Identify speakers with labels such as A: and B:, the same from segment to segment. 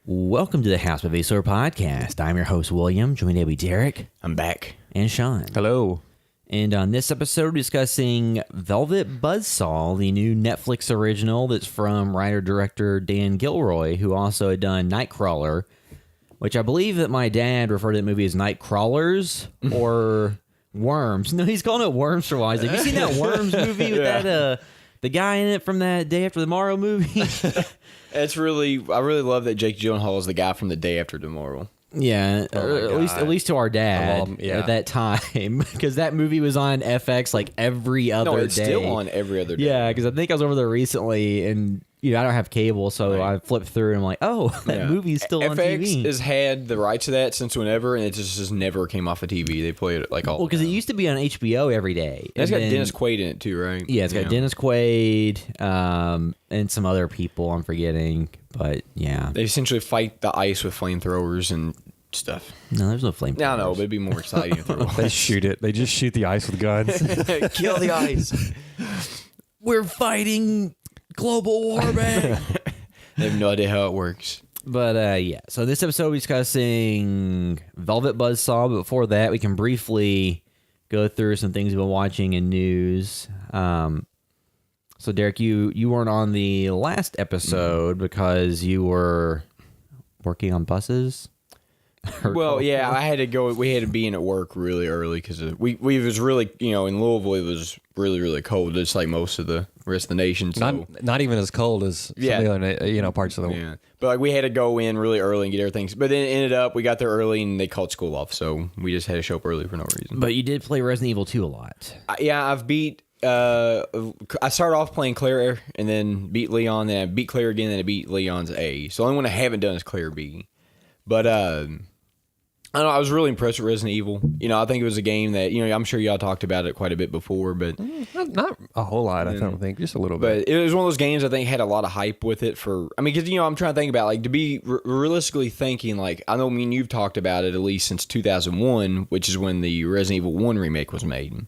A: Welcome to the House of Acer podcast. I'm your host, William. Joined today by Derek.
B: I'm back.
A: And Sean.
C: Hello.
A: And on this episode, we're discussing Velvet Buzzsaw, the new Netflix original that's from writer-director Dan Gilroy, who also had done Nightcrawler, which I believe that my dad referred to that movie as Nightcrawlers or Worms. No, he's calling it Worms for a while. He's like, you seen that Worms movie with that the guy in it from that Day After Tomorrow movie?
B: I really love that Jake Gyllenhaal is the guy from The Day After Tomorrow.
A: Yeah, at least to our dad at that time, because that movie was on FX like every other day.
B: No, it's still on every other day.
A: Yeah, because I think I was over there recently, and I don't have cable, so I flipped through and I'm like, oh, that movie's still on TV.
B: FX has had the rights to that since whenever, and it just never came off of TV. They played it like all.
A: Well, because it used to be on HBO every day.
B: It's got Dennis Quaid in it too, right?
A: Yeah, it's got Dennis Quaid and some other people I'm forgetting, but yeah,
B: they essentially fight the ice with flamethrowers and stuff.
A: No, there's no flamethrowers.
B: No, but it'd be more exciting if there was.
C: They shoot it. They just shoot the ice with guns.
B: Kill the ice.
A: We're fighting global war, man.
B: They have no idea how it works.
A: But yeah, so this episode we're discussing Velvet Buzzsaw, but before that we can briefly go through some things we've been watching in news. So Derek, you weren't on the last episode because you were working on buses?
B: Well, yeah, I had to go. We had to be in at work really early because we was really, in Louisville it was really, really cold, just like most of the rest of the nation. So.
C: Not even as cold as some of the other, parts of the world.
B: Yeah, but like we had to go in really early and get everything. But then it ended up we got there early and they called school off, so we just had to show up early for no reason.
A: But you did play Resident Evil 2 a lot.
B: I've beat. I started off playing Claire and then beat Leon, then I beat Claire again, then I beat Leon's A. So the only one I haven't done is Claire B. But I don't know, I was really impressed with Resident Evil. I think it was a game that, I'm sure y'all talked about it quite a bit before, but...
C: Not a whole lot, I don't think. Just a little bit.
B: But it was one of those games I think had a lot of hype with it for... because, I'm trying to think about, like, to be realistically thinking, like, I know me and you've talked about it at least since 2001, which is when the Resident Evil 1 remake was made.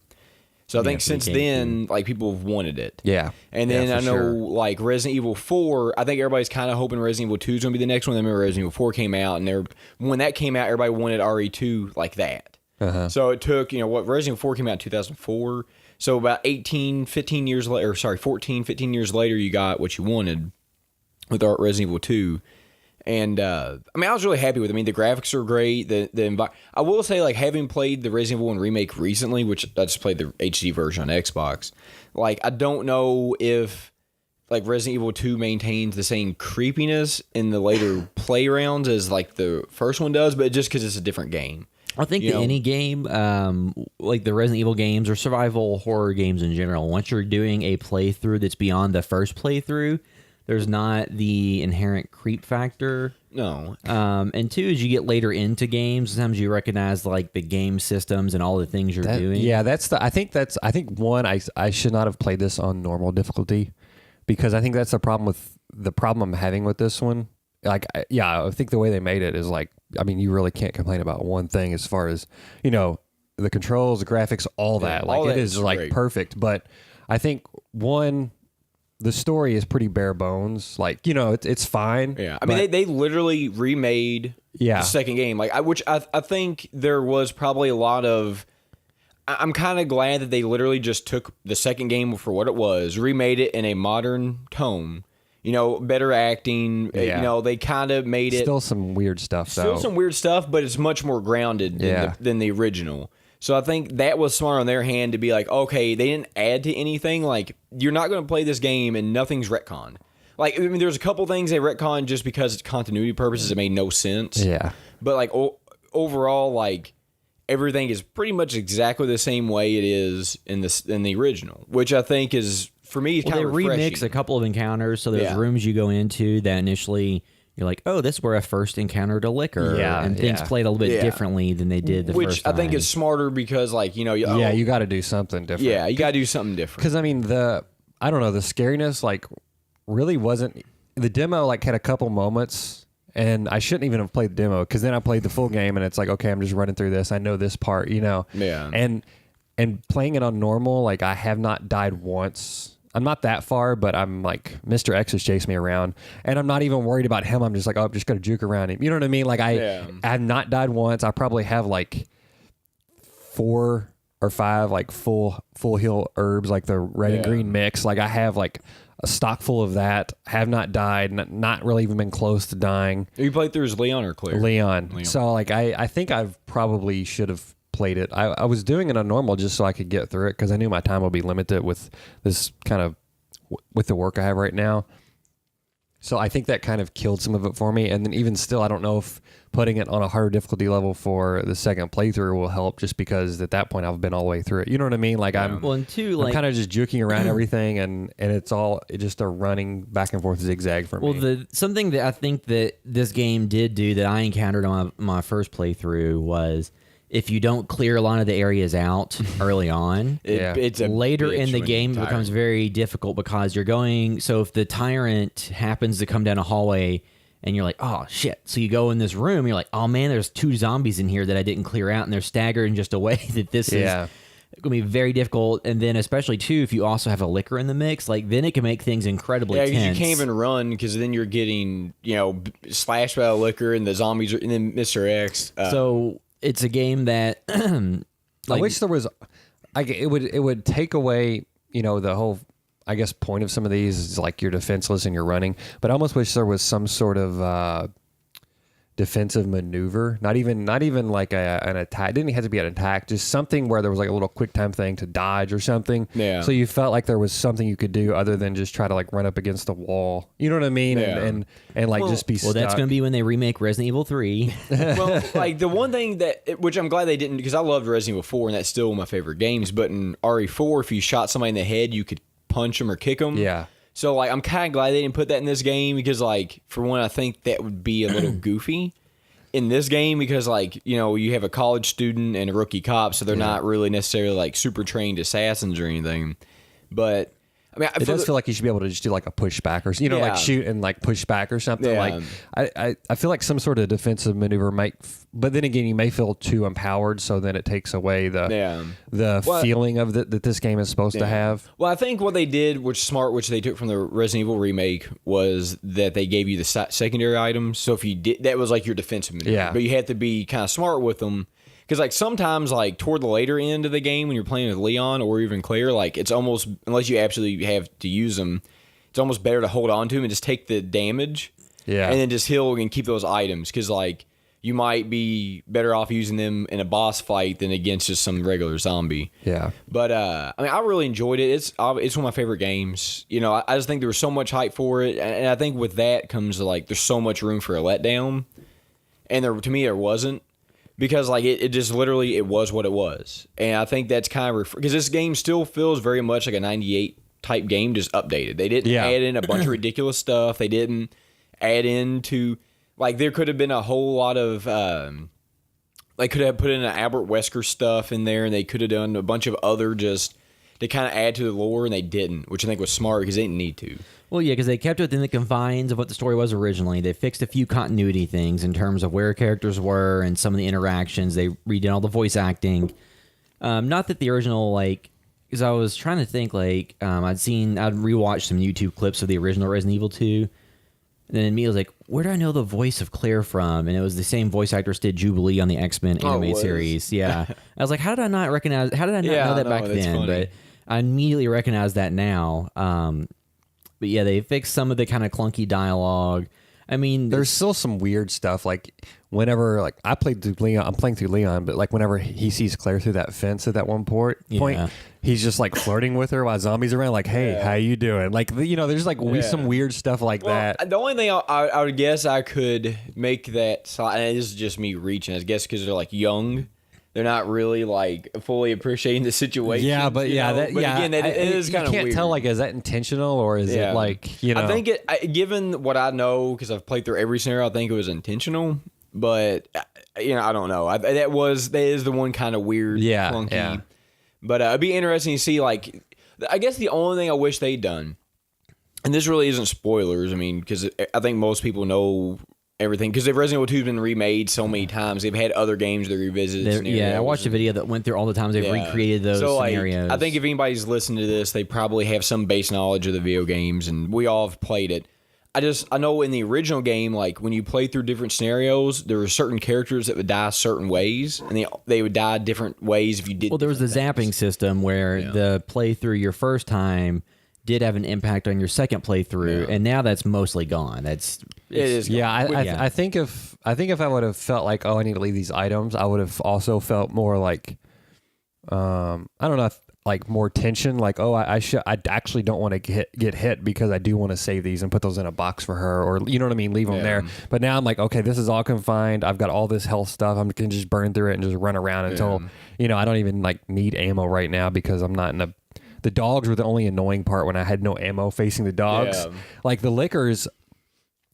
B: So I think since then, like, people have wanted it.
C: Yeah.
B: And then I know, like, Resident Evil 4, I think everybody's kind of hoping Resident Evil 2 is going to be the next one. I remember Resident Evil 4 came out, and when that came out, everybody wanted RE2 like that. Uh-huh. So it took, Resident Evil 4 came out in 2004. So about 15 years later, 15 years later, you got what you wanted with Resident Evil 2. And, I was really happy with it. The graphics are great. I will say, like, having played the Resident Evil 1 remake recently, which I just played the HD version on Xbox, like, I don't know if, like, Resident Evil 2 maintains the same creepiness in the later play rounds as, like, the first one does, but just because it's a different game.
A: I think any game, like the Resident Evil games or survival horror games in general, once you're doing a playthrough that's beyond the first playthrough, there's not the inherent creep factor.
B: No.
A: And two, as you get later into games, sometimes you recognize like the game systems and all the things you're doing.
C: Yeah, I think I should not have played this on normal difficulty because I think that's the problem I'm having with this one. Like, I think the way they made it is like, you really can't complain about one thing as far as, the controls, the graphics, all that. Like, it is like perfect. But I think the story is pretty bare bones. Like, it's fine.
B: Yeah. They literally remade the second game. Like, which I think there was probably a lot of... I'm kind of glad that they literally just took the second game for what it was, remade it in a modern tone. Better acting.
C: Yeah.
B: They kind of made it...
C: Still some weird stuff, though.
B: Still some weird stuff, but it's much more grounded than the original. So I think that was smart on their hand to be like, okay, they didn't add to anything. Like, you're not going to play this game and nothing's retconned. Like, there's a couple things they retconned just because it's continuity purposes. It made no sense.
C: Yeah.
B: But, like, overall, like, everything is pretty much exactly the same way it is in the original, which I think is, for me, kind of refreshing.
A: They remix a couple of encounters, so there's rooms you go into that initially... You're like, oh, this is where I first encountered a liquor. Yeah, and things played a little bit differently than they did the first time.
B: Which I think is smarter because, like,
C: you got to do something different.
B: Yeah, you got to do something different.
C: Because, the scariness, like, really wasn't... The demo, like, had a couple moments, and I shouldn't even have played the demo, because then I played the full game, and it's like, okay, I'm just running through this. I know this part,
B: Yeah.
C: And playing it on normal, like, I have not died once. not that far, but I'm like Mr. X is chasing me around, and I'm not even worried about him. I'm just like, oh, I'm just gonna juke around him. You know what I mean? Like I have not died once. I probably have like 4 or 5 like full heal herbs, like the red and green mix. Like I have like a stock full of that. Have not died. Not really even been close to dying.
B: You played through as Leon or Claire?
C: Leon. So like I think I've probably should have played it. I was doing it on normal just so I could get through it because I knew my time would be limited with this kind of with the work I have right now. So I think that kind of killed some of it for me. And then even still, I don't know if putting it on a harder difficulty level for the second playthrough will help, just because at that point I've been all the way through it. You know what I mean? Like I'm kind of just juking around everything, and it's just a running back and forth zigzag for me.
A: Well, something that I think that this game did do that I encountered on my first playthrough was, if you don't clear a lot of the areas out early on,
B: it's
A: later in the game it becomes very difficult because you're going. So if the tyrant happens to come down a hallway and you're like, oh shit, so you go in this room, you're like, oh man, there's 2 zombies in here that I didn't clear out, and they're staggered in just a way that this is going to be very difficult. And then especially too, if you also have a liquor in the mix, like then it can make things incredibly tense.
B: Yeah, you can't even run because then you're getting slashed by a liquor, and the zombies are, and then Mr. X.
A: So it's a game that
C: I wish there was, it would take away, the whole, I guess, point of some of these is like you're defenseless and you're running, but I almost wish there was some sort of defensive maneuver, not even like an attack. It didn't have to be an attack, just something where there was like a little quick time thing to dodge or something. Yeah. So you felt like there was something you could do other than just try to like run up against the wall. You know what I mean? Yeah. And like just be stuck.
A: Well, that's going to be when they remake Resident Evil 3.
B: Well, like the one thing which I'm glad they didn't, because I loved Resident Evil 4 and that's still one of my favorite games, but in RE4, if you shot somebody in the head, you could punch them or kick them.
C: Yeah.
B: So, like, I'm kind of glad they didn't put that in this game because, like, for one, I think that would be a little goofy in this game because, like, you have a college student and a rookie cop, so they're not really necessarily, like, super trained assassins or anything. But, I mean,
C: it does feel like you should be able to just do, like, a pushback or, like, shoot and, like, push back or something. Yeah. Like, I feel like some sort of defensive maneuver might, but then again, you may feel too empowered, so then it takes away the feeling of that this game is supposed to have.
B: Well, I think what they did, which they took from the Resident Evil remake, was that they gave you the secondary items. So if you did, that was like your defensive maneuver. Yeah. But you had to be kind of smart with them. Because, like, sometimes, like, toward the later end of the game, when you're playing with Leon or even Claire, like, it's almost, unless you absolutely have to use them, it's almost better to hold on to them and just take the damage. Yeah. And then just heal and keep those items. Because, like, you might be better off using them in a boss fight than against just some regular zombie.
C: Yeah.
B: But, I mean, I really enjoyed it. It's one of my favorite games. I just think there was so much hype for it. And I think with that comes, like, there's so much room for a letdown. And to me, there wasn't. Because, like, it just literally, it was what it was. And I think that's kind of, because this game still feels very much like a 98 type game, just updated. They didn't add in a bunch of ridiculous stuff. They didn't add into, like, there could have been a whole lot of, they could have put in an Albert Wesker stuff in there, and they could have done a bunch of other just to kind of add to the lore, and they didn't, which I think was smart because they didn't need to.
A: Well, yeah, because they kept it within the confines of what the story was originally. They fixed a few continuity things in terms of where characters were and some of the interactions. They redid all the voice acting. Not that the original, like, because I was trying to think, like, I'd rewatched some YouTube clips of the original Resident Evil 2. And then me was like, where do I know the voice of Claire from? And it was the same voice actress did Jubilee on the X-Men anime series. Yeah. I was like, how did I not know that back then? Funny. But I immediately recognized that now. But yeah, they fixed some of the kind of clunky dialogue. I mean,
C: there's still some weird stuff. Like whenever, like I'm playing through Leon, but like whenever he sees Claire through that fence at that one point, he's just like flirting with her while zombies are around. Like, hey, how you doing? Like, there's like some weird stuff like that.
B: The only thing I would guess I could make that, and this is just me reaching, I guess because they're like young. They're not really like fully appreciating the situation.
C: Yeah, but again, it is kind of weird. You can't tell, like, is that intentional or is it like, I
B: think given what I know, because I've played through every scenario, I think it was intentional. But I don't know. That is the one kind of weird, clunky. Yeah. But it'd be interesting to see. Like, I guess the only thing I wish they'd done, and this really isn't spoilers. I mean, because I think most people know everything, because Resident Evil 2 has been remade so many times. They've had other games that revisited scenarios.
A: Yeah, I watched a video that went through all the times they've recreated those scenarios.
B: I think if anybody's listening to this, they probably have some base knowledge of the video games, and we all have played it. I know in the original game, like when you play through different scenarios, there were certain characters that would die certain ways, and they would die different ways if you did.
A: Well, there was the zapping system where the playthrough your first time did have an impact on your second playthrough, and now that's mostly gone. It is gone.
C: Yeah, I think if I would have felt like, oh, I need to leave these items, I would have also felt more like, I don't know, like more tension. Like, oh, I actually don't want to get hit because I do want to save these and put those in a box for her, or you know what I mean, leave them there. But now I'm like, okay, this is all confined. I've got all this health stuff. I'm gonna just burn through it and just run around until I don't even like need ammo right now because I'm not in a. The dogs were the only annoying part when I had no ammo facing the dogs. Yeah. Like the lickers,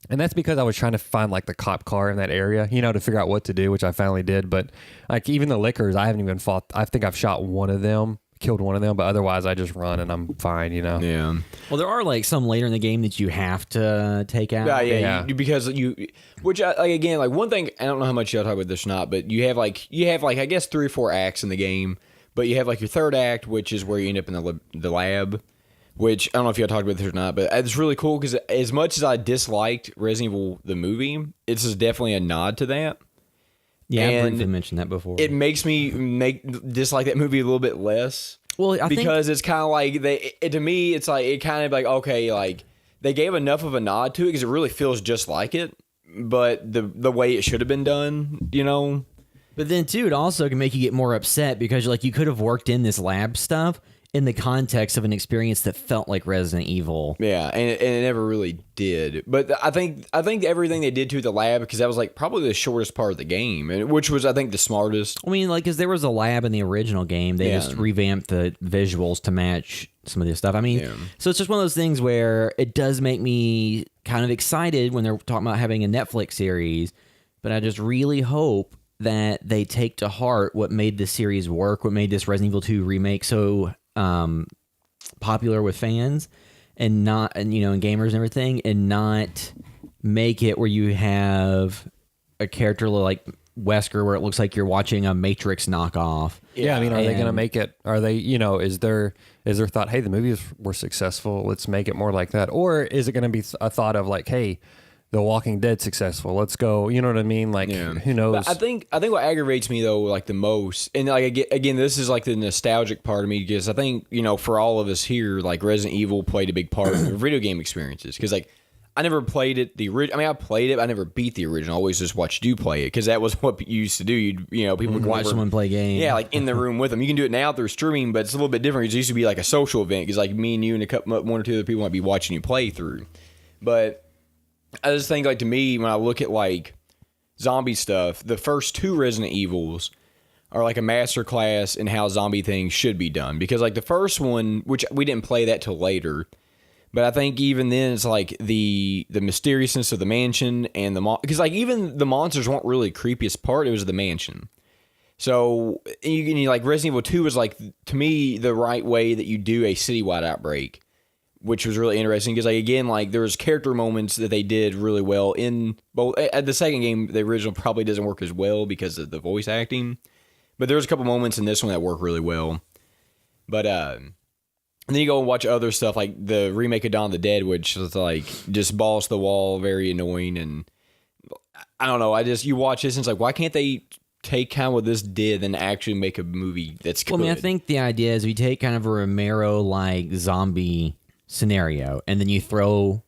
C: and that's because I was trying to find like the cop car in that area, to figure out what to do, which I finally did. But like even the lickers, I haven't even fought. I think I've shot one of them, killed one of them, but otherwise I just run and I'm fine,
B: Yeah.
A: Well, there are like some later in the game that you have to take out.
B: Yeah. Because which again, like one thing, I don't know how much y'all talk about this or not, but you have like I guess 3 or 4 acts in the game. But you have like your third act, which is where you end up in the lab, which I don't know if y'all talked about this or not, but it's really cool because as much as I disliked Resident Evil the movie, it's just definitely a nod to that.
A: Yeah, I briefly mentioned that before.
B: It makes me dislike that movie a little bit less.
A: Well,
B: because it's kind of like to me, it's like it kind of like okay, like they gave enough of a nod to it because it really feels just like it, but the way it should have been done,
A: But then, too, it also can make you get more upset because, like, you could have worked in this lab stuff in the context of an experience that felt like Resident Evil.
B: Yeah, and it never really did. But I think everything they did to the lab, because that was, like, probably the shortest part of the game, which was, I think, the smartest.
A: I mean, like, because there was a lab in the original game. They just revamped the visuals to match some of this stuff. I mean, so it's just one of those things where it does make me kind of excited when they're talking about having a Netflix series, but I just really hope that they take to heart what made this series work, what made this Resident Evil 2 remake so popular with fans and gamers and everything, and not make it where you have a character like Wesker where it looks like you're watching a Matrix knockoff.
C: Yeah, I mean, are they going to make it? Are they, is there thought, hey, the movies were successful, let's make it more like that, or is it going to be a thought of like, hey, The Walking Dead successful, let's go, you know what I mean? Like, who knows?
B: But I think what aggravates me though, like the most, and like again, this is like the nostalgic part of me, because I think for all of us here, like Resident Evil played a big part in our video game experiences. Because like I never played it I played it, but I never beat the original. I always just watched you play it because that was what you used to do. People would
A: watch someone play games.
B: Yeah, like in the room with them. You can do it now through streaming, but it's a little bit different. It used to be like a social event because like me and you and one or two other people might be watching you play through, but. I just think, like, to me, when I look at, like, zombie stuff, the first 2 Resident Evils are, like, a masterclass in how zombie things should be done. Because, like, the first one, which we didn't play that till later, but I think even then it's, like, the mysteriousness of the mansion and because, like, even the monsters weren't really the creepiest part. It was the mansion. So, like, Resident Evil 2 was, like, to me, the right way that you do a citywide outbreak, which was really interesting because, like, again, like, there was character moments that they did really well in both. At the second game, the original probably doesn't work as well because of the voice acting, but there's a couple moments in this one that work really well. But and then you go and watch other stuff like the remake of Dawn of the Dead, which is like just balls to the wall, very annoying, and I don't know. You watch this and it's like, why can't they take kind of what this did and actually make a movie that's good?
A: Well, I mean, I think the idea is we take kind of a Romero-like zombie scenario and then you throw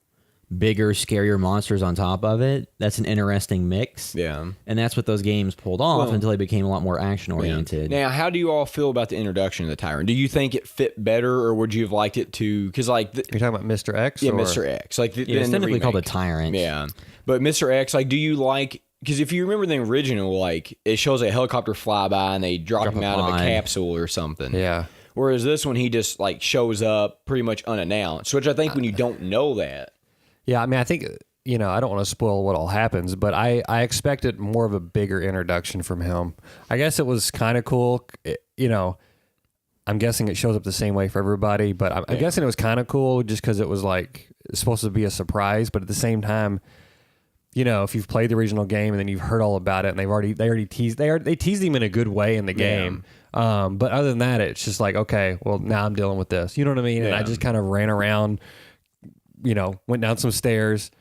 A: bigger, scarier monsters on top of it. That's an interesting mix.
B: Yeah.
A: And that's what those games pulled off until they became a lot more action-oriented.
B: Yeah. Now, how do you all feel about the introduction of the Tyrant? Do you think it fit better, or would you have liked it to... Because, like...
C: You're talking about Mr. X?
B: Yeah, Mr. X. Like,
A: it's technically called a Tyrant.
B: Yeah. But Mr. X, like, do you like... Because if you remember the original, like, it shows a helicopter fly by and they drop him out of a capsule or something.
C: Yeah.
B: Whereas this one, he just, like, shows up pretty much unannounced, which I think when you don't know that...
C: Yeah, I mean, I think, I don't want to spoil what all happens, but I expected more of a bigger introduction from him. I guess it was kind of cool. I'm guessing it shows up the same way for everybody, but I'm guessing it was kind of cool just because it was, like, supposed to be a surprise, but at the same time... if you've played the original game and then you've heard all about it, and they already teased him in a good way in the game. But other than that, it's just like, okay, well, now I'm dealing with this. You know what I mean? And I just kind of ran around, went down some stairs,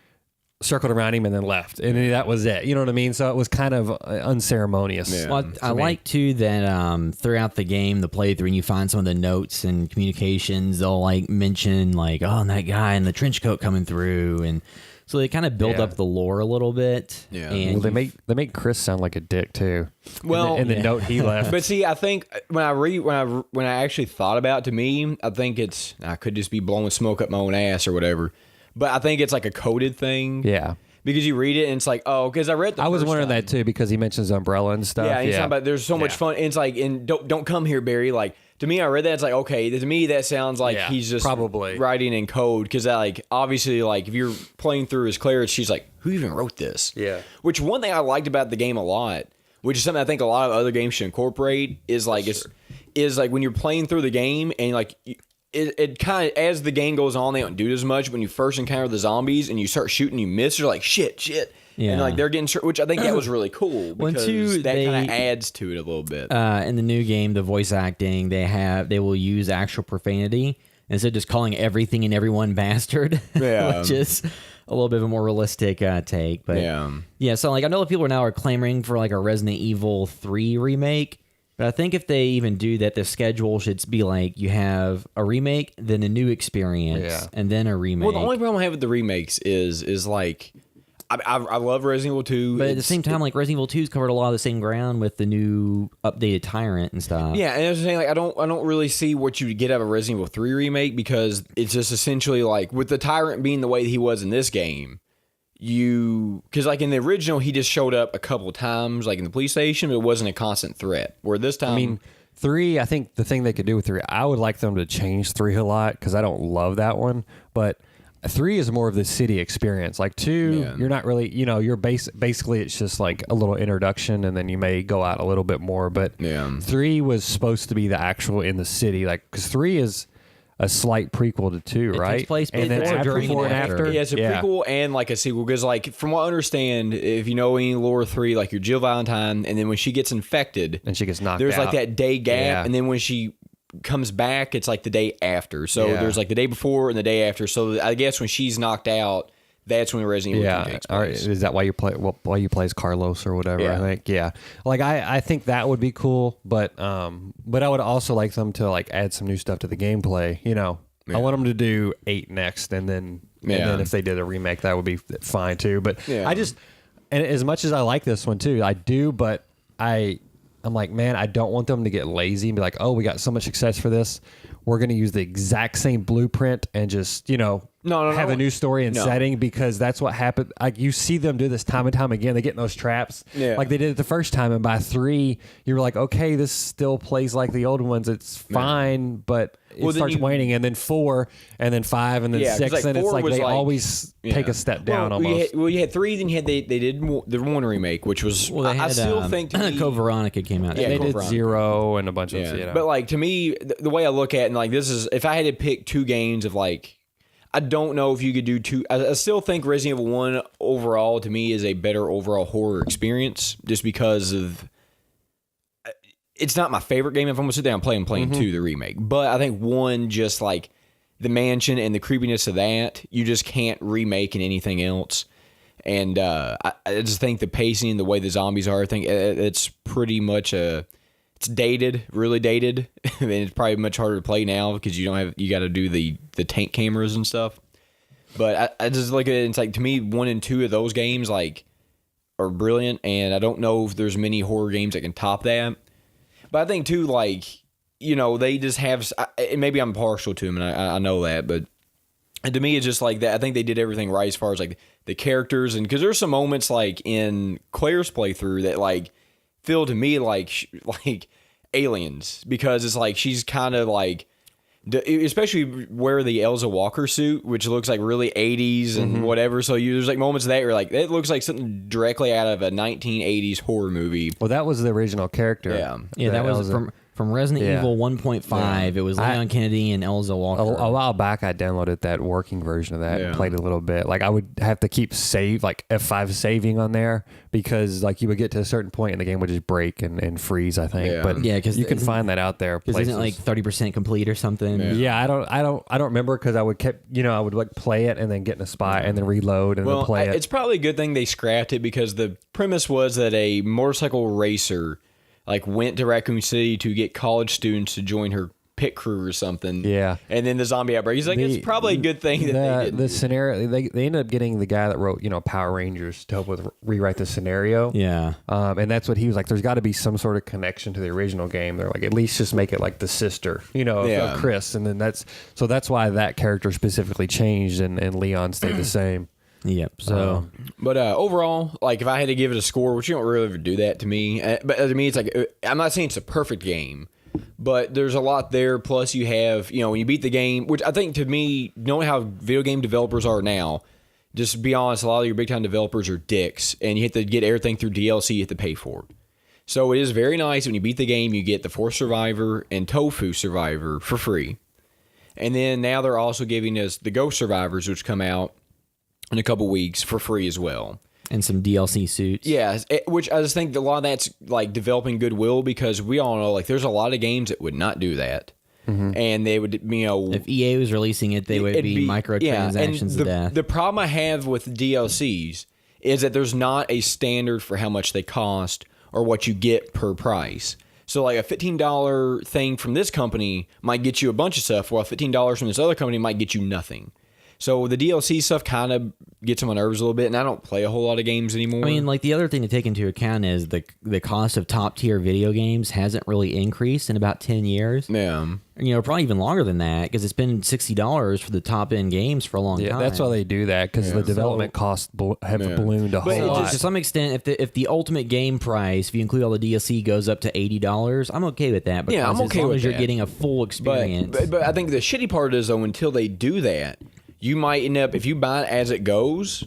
C: circled around him, and then left. And then that was it. You know what I mean? So it was kind of unceremonious.
A: Yeah. Well, I like, too, that throughout the game, the playthrough, and you find some of the notes and communications, they'll, like, mention, like, oh, and that guy in the trench coat coming through. And so they kind of build up the lore a little bit.
B: Yeah.
A: And
C: well, they make Chris sound like a dick, too.
B: Well,
C: in the note he left.
B: But see, I think when I actually thought about it, to me, I think I could just be blowing smoke up my own ass or whatever. But I think it's like a coded thing.
C: Yeah.
B: Because you read it and it's like, oh, because I read the
C: I was
B: first
C: wondering
B: time.
C: that too, because he mentions umbrella and stuff.
B: Yeah, he's talking about there's so much fun. And it's like, and don't come here, Barry. Like, to me, I read that. It's like, okay, to me, that sounds like he's just
C: probably
B: writing in code. Because, like, obviously, like, if you're playing through as Claire, she's like, who even wrote this? Yeah. Which one thing I liked about the game a lot, which is something I think a lot of other games should incorporate, is like, is like when you're playing through the game and, like, it kind of, as the game goes on, they don't do it as much. When you first encounter the zombies and you start shooting, you miss, you're like, shit. Yeah. And like they're getting, which I think that was really cool because that kind of adds to it a little bit.
A: In the new game, the voice acting, they will use actual profanity instead of just calling everything and everyone bastard, which is a little bit of a more realistic take. But yeah. So like I know people are clamoring for like a Resident Evil 3 remake. But I think if they even do that, the schedule should be like you have a remake, then a new experience, and then a remake.
B: Well, the only problem I have with the remakes is like I love Resident Evil 2.
A: But at the same time, like Resident Evil 2's covered a lot of the same ground with the new updated Tyrant and stuff.
B: Yeah, and I was saying like I don't really see what you would get out of a Resident Evil 3 remake because it's just essentially like with the Tyrant being the way that he was in this game. Because like in the original, he just showed up a couple of times, like in the police station, but it wasn't a constant threat. Where this time,
C: I mean, 3, I think the thing they could do with 3, I would like them to change 3 a lot because I don't love that one. But 3 is more of the city experience. Like 2, you're not really, you're basically it's just like a little introduction, and then you may go out a little bit more. But 3 was supposed to be the actual in the city, like because 3 is a slight prequel to 2, right?
A: Takes place
C: and then
A: before
C: and after.
B: Yeah, it's a prequel and like a sequel. Because like from what I understand, if you know any lore 3, like you're Jill Valentine, and then when she gets infected,
C: and she gets knocked
B: there's
C: out.
B: like that day gap, and then when she comes back, it's like the day after. So there's like the day before and the day after. So I guess when she's knocked out, that's when Resident Evil 2 takes place.
C: All right. Is that why you play? Why you play as Carlos or whatever? I think. Yeah. Like I think that would be cool, but I would also like them to like add some new stuff to the gameplay. I want them to do 8 next, and then if they did a remake, that would be fine too. But I just, and as much as I like this one too, I do, but I'm like, man, I don't want them to get lazy and be like, oh, we got so much success for this, we're going to use the exact same blueprint and just, have a new story and setting, because that's what happened. Like you see them do this time and time again. They get in those traps like they did it the first time. And by 3, you were like, okay, this still plays like the old ones. It's fine, but it starts waning. And then 4 and then 5 and then 6.
B: Like
C: and it's like they always take a step down almost.
B: You had 3, then you had they did the 1 remake, which was, I still think to me,
A: Code Veronica came out.
C: Yeah, they did 0 and a bunch of,
B: But like to me, the way I look at it, and like this is, if I had to pick 2 games of like, I don't know if you could do 2. I still think Resident Evil 1 overall to me is a better overall horror experience, just because of it's not my favorite game. If I'm gonna sit down and playing 2, the remake, but I think 1, just like the mansion and the creepiness of that, you just can't remake in anything else. And I just think the pacing and the way the zombies are, I think it's pretty much it's dated, really dated. I mean, it's probably much harder to play now because you got to do the tank cameras and stuff. But I just look at it, and it's like, to me, 1 and 2 of those games like are brilliant, and I don't know if there's many horror games that can top that. But I think too, like, they just have, and maybe I'm partial to them, and I know that, but to me, it's just like that. I think they did everything right as far as like the characters, and because there's some moments like in Claire's playthrough that like feel to me like aliens, because it's like she's kind of like, especially wear the Elsa Walker suit, which looks like really 80s and whatever. So there's like moments of that where like it looks like something directly out of a 1980s horror movie.
C: Well, that was the original character.
A: Yeah, that was From Resident Evil 1.5, it was Leon Kennedy and Elza Walker.
C: A while back, I downloaded that working version of that and played a little bit. Like I would have to keep like F5 saving on there because like you would get to a certain point and the game would just break and freeze. I think, but because you can find that out there.
A: Because isn't it like 30% complete or something?
C: Yeah, I don't remember because I would I would like play it and then get in a spot and then reload and then play it.
B: It's probably a good thing they scrapped it because the premise was that a motorcycle racer like went to Raccoon City to get college students to join her pit crew or something.
C: Yeah.
B: And then the zombie outbreak. He's like, it's probably a good thing that they did.
C: The scenario, they ended up getting the guy that wrote, Power Rangers to help with rewrite the scenario.
A: Yeah.
C: And that's what he was like, there's got to be some sort of connection to the original game. They're like, at least just make it like the sister, of Chris. And then that's why that character specifically changed and Leon stayed the same.
A: Yep. So,
B: but overall, like if I had to give it a score, which you don't really ever do that to me, but to me, it's like I'm not saying it's a perfect game, but there's a lot there. Plus, you have when you beat the game, which I think to me, knowing how video game developers are now, just to be honest, a lot of your big time developers are dicks, and you have to get everything through DLC. You have to pay for it. So it is very nice when you beat the game, you get the Force Survivor and Tofu Survivor for free, and then now they're also giving us the Ghost Survivors, which come out in a couple weeks for free as well.
A: And some DLC suits.
B: Yeah, which I just think a lot of that's like developing goodwill because we all know like there's a lot of games that would not do that. Mm-hmm. And they would, if
A: EA was releasing it, they would be microtransactions of death.
B: The problem I have with DLCs is that there's not a standard for how much they cost or what you get per price. So like a $15 thing from this company might get you a bunch of stuff, while $15 from this other company might get you nothing. So the DLC stuff kind of gets on my nerves a little bit, and I don't play a whole lot of games anymore.
A: I mean, like the other thing to take into account is the cost of top tier video games hasn't really increased in about 10 years.
B: Yeah.
A: Probably even longer than that because it's been $60 for the top end games for a long time.
C: Yeah, that's why they do that because the development costs have ballooned a whole lot.
A: To some extent, if the ultimate game price, if you include all the DLC, goes up to $80, I'm okay with that. Because
B: I'm okay
A: as long
B: with
A: as you're getting a full experience.
B: But I think the shitty part is though, until they do that, you might end up, if you buy it as it goes,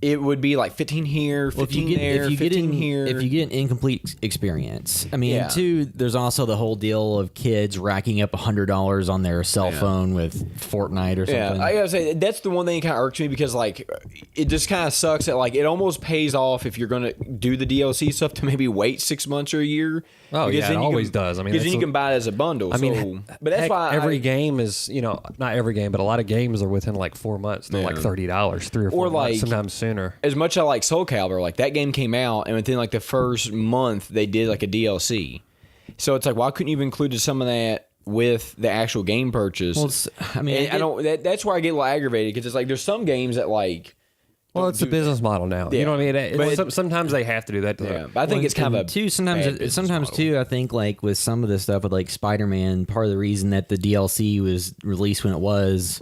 B: it would be like 15 here, 15 there, 15 here.
A: If you get an incomplete experience. I mean, too, there's also the whole deal of kids racking up $100 on their cell phone with Fortnite or something.
B: Yeah, I gotta say, that's the one thing that kind of irks me because, like, it just kind of sucks that, like, it almost pays off if you're going to do the DLC stuff to maybe wait 6 months or a year.
C: Oh, yeah, it always does. I mean,
B: because then you can buy it as a bundle.
C: I mean,
B: but that's why
C: every game is, not every game, but a lot of games are within like 4 months. They're like $30, 3 or 4 months, sometimes sooner.
B: As much as I like Soul Calibur, like that game came out, and within like the first month, they did like a DLC. So it's like, why couldn't you have included some of that with the actual game purchase?
A: Well, I mean,
B: I don't. That's where I get a little aggravated because it's like there's some games that like.
C: Well, it's a business model now.
B: Yeah.
C: You know what I mean? Sometimes they have to do that.
B: Yeah, but I think it's kind of a
A: too. Sometimes too. I think like with some of this stuff with like Spider-Man, part of the reason that the DLC was released when it was,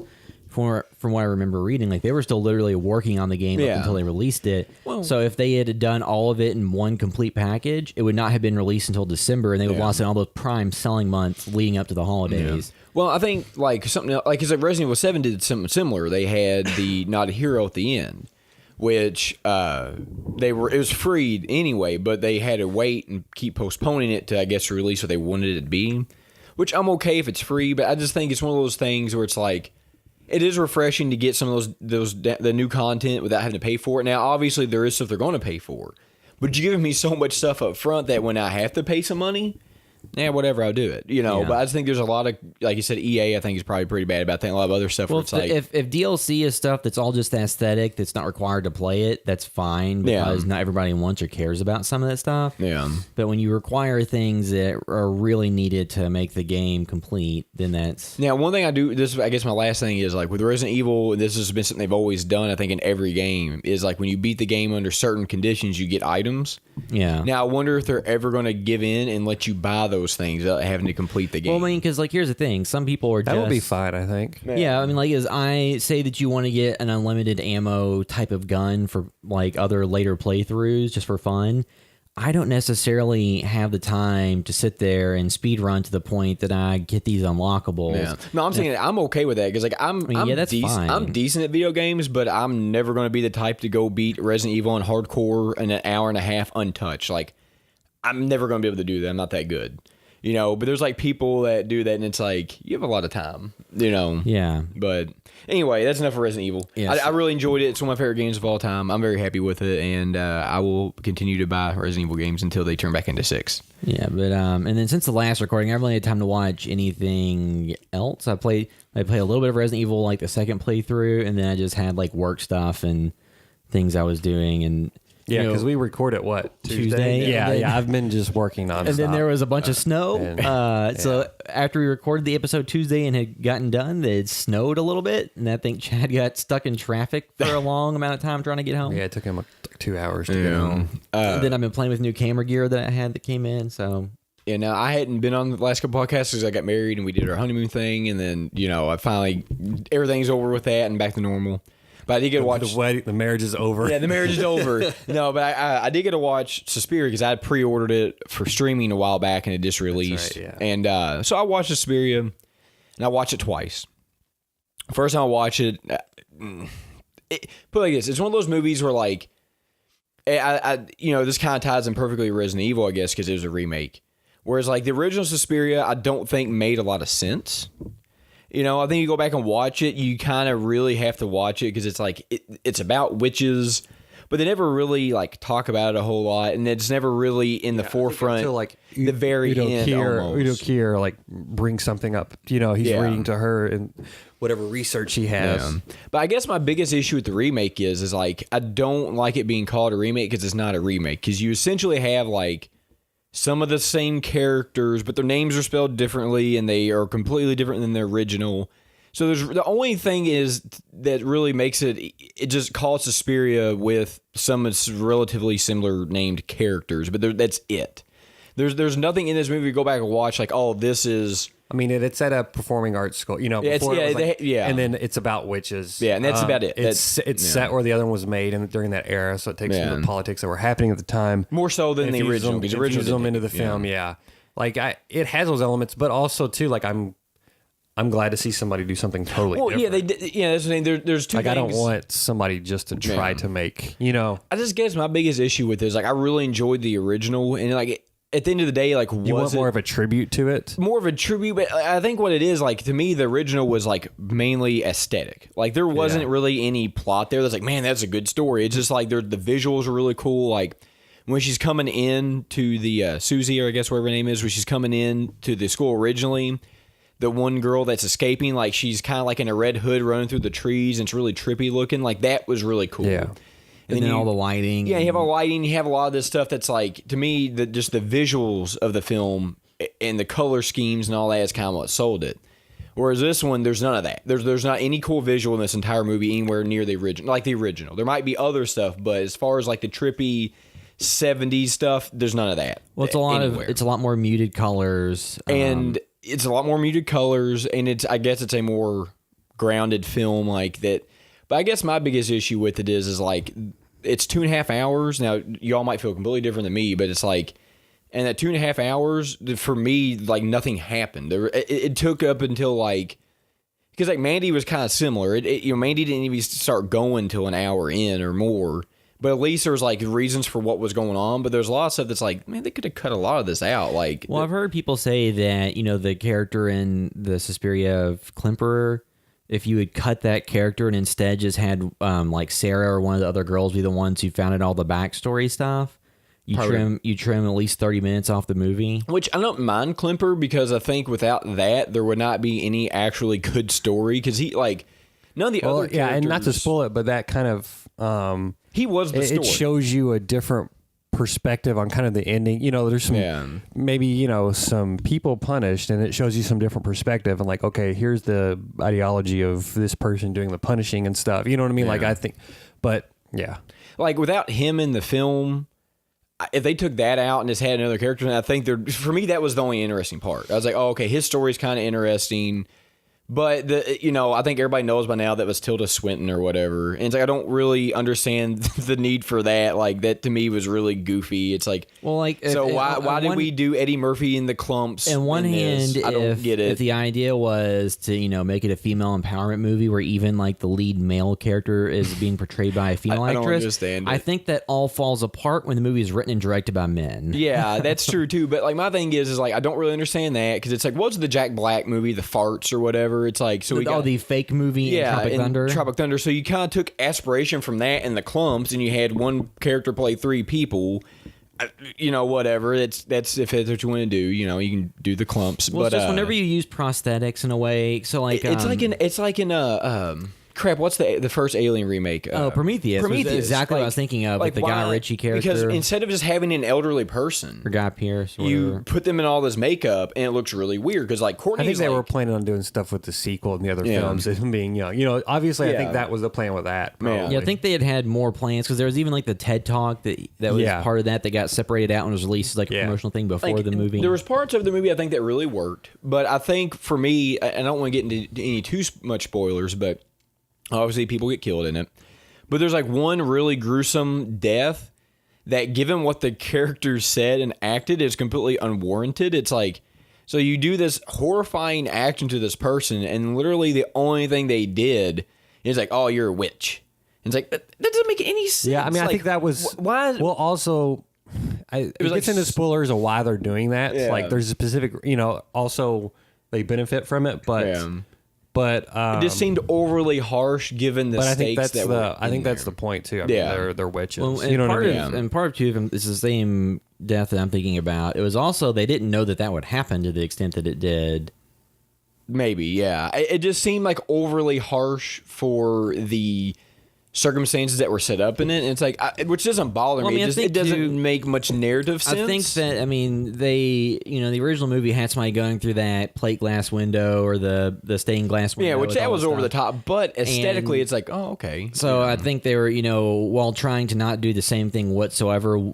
A: from what I remember reading, like they were still literally working on the game up until they released it. Well, so if they had done all of it in one complete package, it would not have been released until December, and they would have lost in all those prime selling months leading up to the holidays.
B: Yeah. Well, I think like something like because like Resident Evil 7 did something similar. They had the Not a Hero at the end, which it was free anyway, but they had to wait and keep postponing it to, I guess, release what they wanted it to be, which I'm okay if it's free, but I just think it's one of those things where it's like, it is refreshing to get some of the new content without having to pay for it. Now, obviously, there is stuff they're going to pay for, but you're giving me so much stuff up front that when I have to pay some money, whatever, I'll do it, But I just think there's a lot of, like you said, EA, I think is probably pretty bad about that. A lot of other stuff.
A: Well,
B: where it's like,
A: if DLC is stuff that's all just aesthetic, that's not required to play it, that's fine because not everybody wants or cares about some of that stuff.
B: Yeah.
A: But when you require things that are really needed to make the game complete, then that's...
B: Now, one thing I do, this I guess my last thing is like with Resident Evil, this has been something they've always done, I think, in every game, is like when you beat the game under certain conditions, you get items.
A: Yeah.
B: Now, I wonder if they're ever going to give in and let you buy those things without having to complete the game.
A: Well, I mean, because like here's the thing: some people are
C: that would be fine, I think.
A: Yeah, I mean, like as I say that you want to get an unlimited ammo type of gun for like other later playthroughs just for fun. I don't necessarily have the time to sit there and speed run to the point that I get these unlockables.
B: Yeah. No, I'm saying I'm okay with that because like I'm
A: fine.
B: I'm decent at video games, but I'm never going to be the type to go beat Resident Evil in hardcore in an hour and a half untouched. Like I'm never going to be able to do that. I'm not that good. But there's like people that do that, and it's like you have a lot of time,
A: Yeah.
B: But anyway, that's enough for Resident Evil.
A: Yes.
B: I really enjoyed it. It's one of my favorite games of all time. I'm very happy with it, and I will continue to buy Resident Evil games until they turn back into 6.
A: Yeah, but and then since the last recording, I haven't really had time to watch anything else. I play a little bit of Resident Evil, like the second playthrough, and then I just had like work stuff and things I was doing, and
C: Yeah, because we record at what?
A: Tuesday?
C: Yeah. I've been just working on.
A: and then there was a bunch of snow. So after we recorded the episode Tuesday and had gotten done, it snowed a little bit, and I think Chad got stuck in traffic for a long amount of time trying to get home.
C: Yeah, it took him like 2 hours to get home.
A: Then I've been playing with new camera gear that I had that came in. So
B: Yeah, no, I hadn't been on the last couple podcasts because I got married and we did our honeymoon thing, and then I finally everything's over with that and back to normal. But I did get to watch
C: the wedding. The marriage is over.
B: Yeah, the marriage is over. No, but I did get to watch Suspiria because I had pre-ordered it for streaming a while back and it just released.
C: Right, yeah.
B: And so I watched Suspiria, and I watched it twice. First time I watched it, put it like this: it's one of those movies where like, this kind of ties in perfectly with Resident Evil, I guess, because it was a remake. Whereas like the original Suspiria, I don't think made a lot of sense. I think you go back and watch it, you kind of really have to watch it because it's like it's about witches, but they never really like talk about it a whole lot, and it's never really in the forefront.
C: Until like
B: the very end,
C: Udo Kier like brings something up. He's reading to her and whatever research he has.
B: Yeah. But I guess my biggest issue with the remake is like I don't like it being called a remake because it's not a remake, because you essentially have like some of the same characters, but their names are spelled differently and they are completely different than the original. So the only thing is that really makes it just calls Suspiria with some relatively similar named characters, but that's it. There's nothing in this movie to go back and watch like, oh, this is...
C: I mean, it's at a performing arts school, before it was like, and then it's about witches.
B: Yeah, and that's about it.
C: It's set where the other one was made during that era, so it takes the politics that were happening at the time.
B: More so than the original.
C: Because infuses them into the film, Like, it has those elements, but also, too, like, I'm glad to see somebody do something totally different.
B: Yeah, they did. Yeah, that's the thing. There's two things.
C: I don't want somebody just to try to make,
B: I just guess my biggest issue with this, like, I really enjoyed the original, and, like, at the end of the day, like,
C: you want more of a tribute to it?
B: More of a tribute, but I think what it is, like, to me, the original was, like, mainly aesthetic. Like, there wasn't really any plot there that's like, man, that's a good story. It's just, like, the visuals are really cool. Like, when she's coming in to the, Susie, or I guess whatever her name is, when she's coming in to the school originally, the one girl that's escaping, like, she's kind of, like, in a red hood running through the trees, and it's really trippy looking. Like, that was really cool.
C: Yeah.
A: And then all the lighting.
B: Yeah, you have all the lighting. You have a lot of this stuff that's like, to me, just the visuals of the film and the color schemes and all that is kind of what sold it. Whereas this one, there's none of that. There's not any cool visual in this entire movie anywhere near the original. Like the original. There might be other stuff, but as far as like the trippy 70s stuff, there's none of that.
A: Well, it's a lot more muted colors.
B: And it's a lot more muted colors, and I guess it's a more grounded film like that. But I guess my biggest issue with it is like, it's 2.5 hours. Now, y'all might feel completely different than me, but it's like, and that 2.5 hours, for me, like, nothing happened. It took up until, like, because, like, Mandy was kind of similar. Mandy didn't even start going till an hour in or more. But at least there was, like, reasons for what was going on. But there's a lot of stuff that's like, man, they could have cut a lot of this out. Like,
A: well, I've heard people say that, the character in the Suspiria of Klimperer, if you had cut that character and instead just had like Sarah or one of the other girls be the ones who found out all the backstory stuff, you trim at least 30 minutes off the movie.
B: Which I don't mind Klimper, because I think without that there would not be any actually good story, because he like none of the other characters.
C: Yeah, and not to spoil it, but that kind of
B: he was the story.
C: It shows you a different perspective on kind of the ending. There's some maybe some people punished, and it shows you some different perspective, and like, okay, here's the ideology of this person doing the punishing and stuff. You know what I mean? Like, I think, but yeah,
B: like without him in the film, if they took that out and just had another character, I think for me that was the only interesting part. I was like, oh, okay, his story's kind of interesting, But I think everybody knows by now that was Tilda Swinton or whatever, and it's like I don't really understand the need for that. Like that to me was really goofy. It's like,
A: well, like
B: so why did we do Eddie Murphy in the clumps?
A: On one hand,
B: I don't get it.
A: If the idea was to make it a female empowerment movie where even like the lead male character is being portrayed by a female
B: I don't
A: actress,
B: understand it.
A: I think that all falls apart when the movie is written and directed by men.
B: Yeah, that's true too. But like my thing is like I don't really understand that because it's like what's the Jack Black movie, The Farts or whatever. It's like so we got
A: the fake movie in Tropic Thunder.
B: Tropic Thunder. So you kind of took aspiration from that and the clumps, and you had one character play three people. Whatever. That's if that's what you want to do. You can do the clumps.
A: Well,
B: but
A: it's just whenever you use prosthetics in a way. So like
B: it's like in crap. What's the first Alien remake?
A: Prometheus.
B: Prometheus.
A: Was exactly what I was thinking of. Like the Guy Ritchie character.
B: Because instead of just having an elderly person,
A: or Guy Pearce,
B: you put them in all this makeup, and it looks really weird. Because like Courtney's,
C: I think they were planning on doing stuff with the sequel and the other films, and being young. Obviously, I think that was the plan with that.
A: Yeah, I think they had more plans because there was even like the TED Talk that was part of that got separated out and was released as like a promotional thing before the movie.
B: There was parts of the movie I think that really worked, but I think for me, and I don't want to get into any too much spoilers, but obviously people get killed in it. But there's like one really gruesome death that, given what the characters said and acted, is completely unwarranted. It's like, so you do this horrifying action to this person, and literally the only thing they did is like, oh, you're a witch. And it's like, that doesn't make any sense.
C: Yeah, I mean, I think that was...
B: Why?
C: Well, also... it gets into spoilers of why they're doing that.
B: Yeah.
C: Like, there's a specific... also, they benefit from it, but...
B: Yeah.
C: But
B: it just seemed overly harsh given the stakes that were
C: I think
B: in
C: that's the point too. I
B: Yeah.
C: mean, they're witches.
A: Well, and
C: you know what I
A: part
C: mean?
A: and part of two of them is the same death that I'm thinking about. It was also they didn't know that would happen to the extent that it did.
B: Maybe, yeah. It just seemed like overly harsh for the circumstances that were set up in it. And it's like, which doesn't bother me. It doesn't make much narrative sense.
A: I think that, they, the original movie had somebody going through that plate glass window or the stained glass window.
B: Yeah, which that was over the top. But aesthetically, it's like, oh, okay.
A: So I think they were, while trying to not do the same thing whatsoever,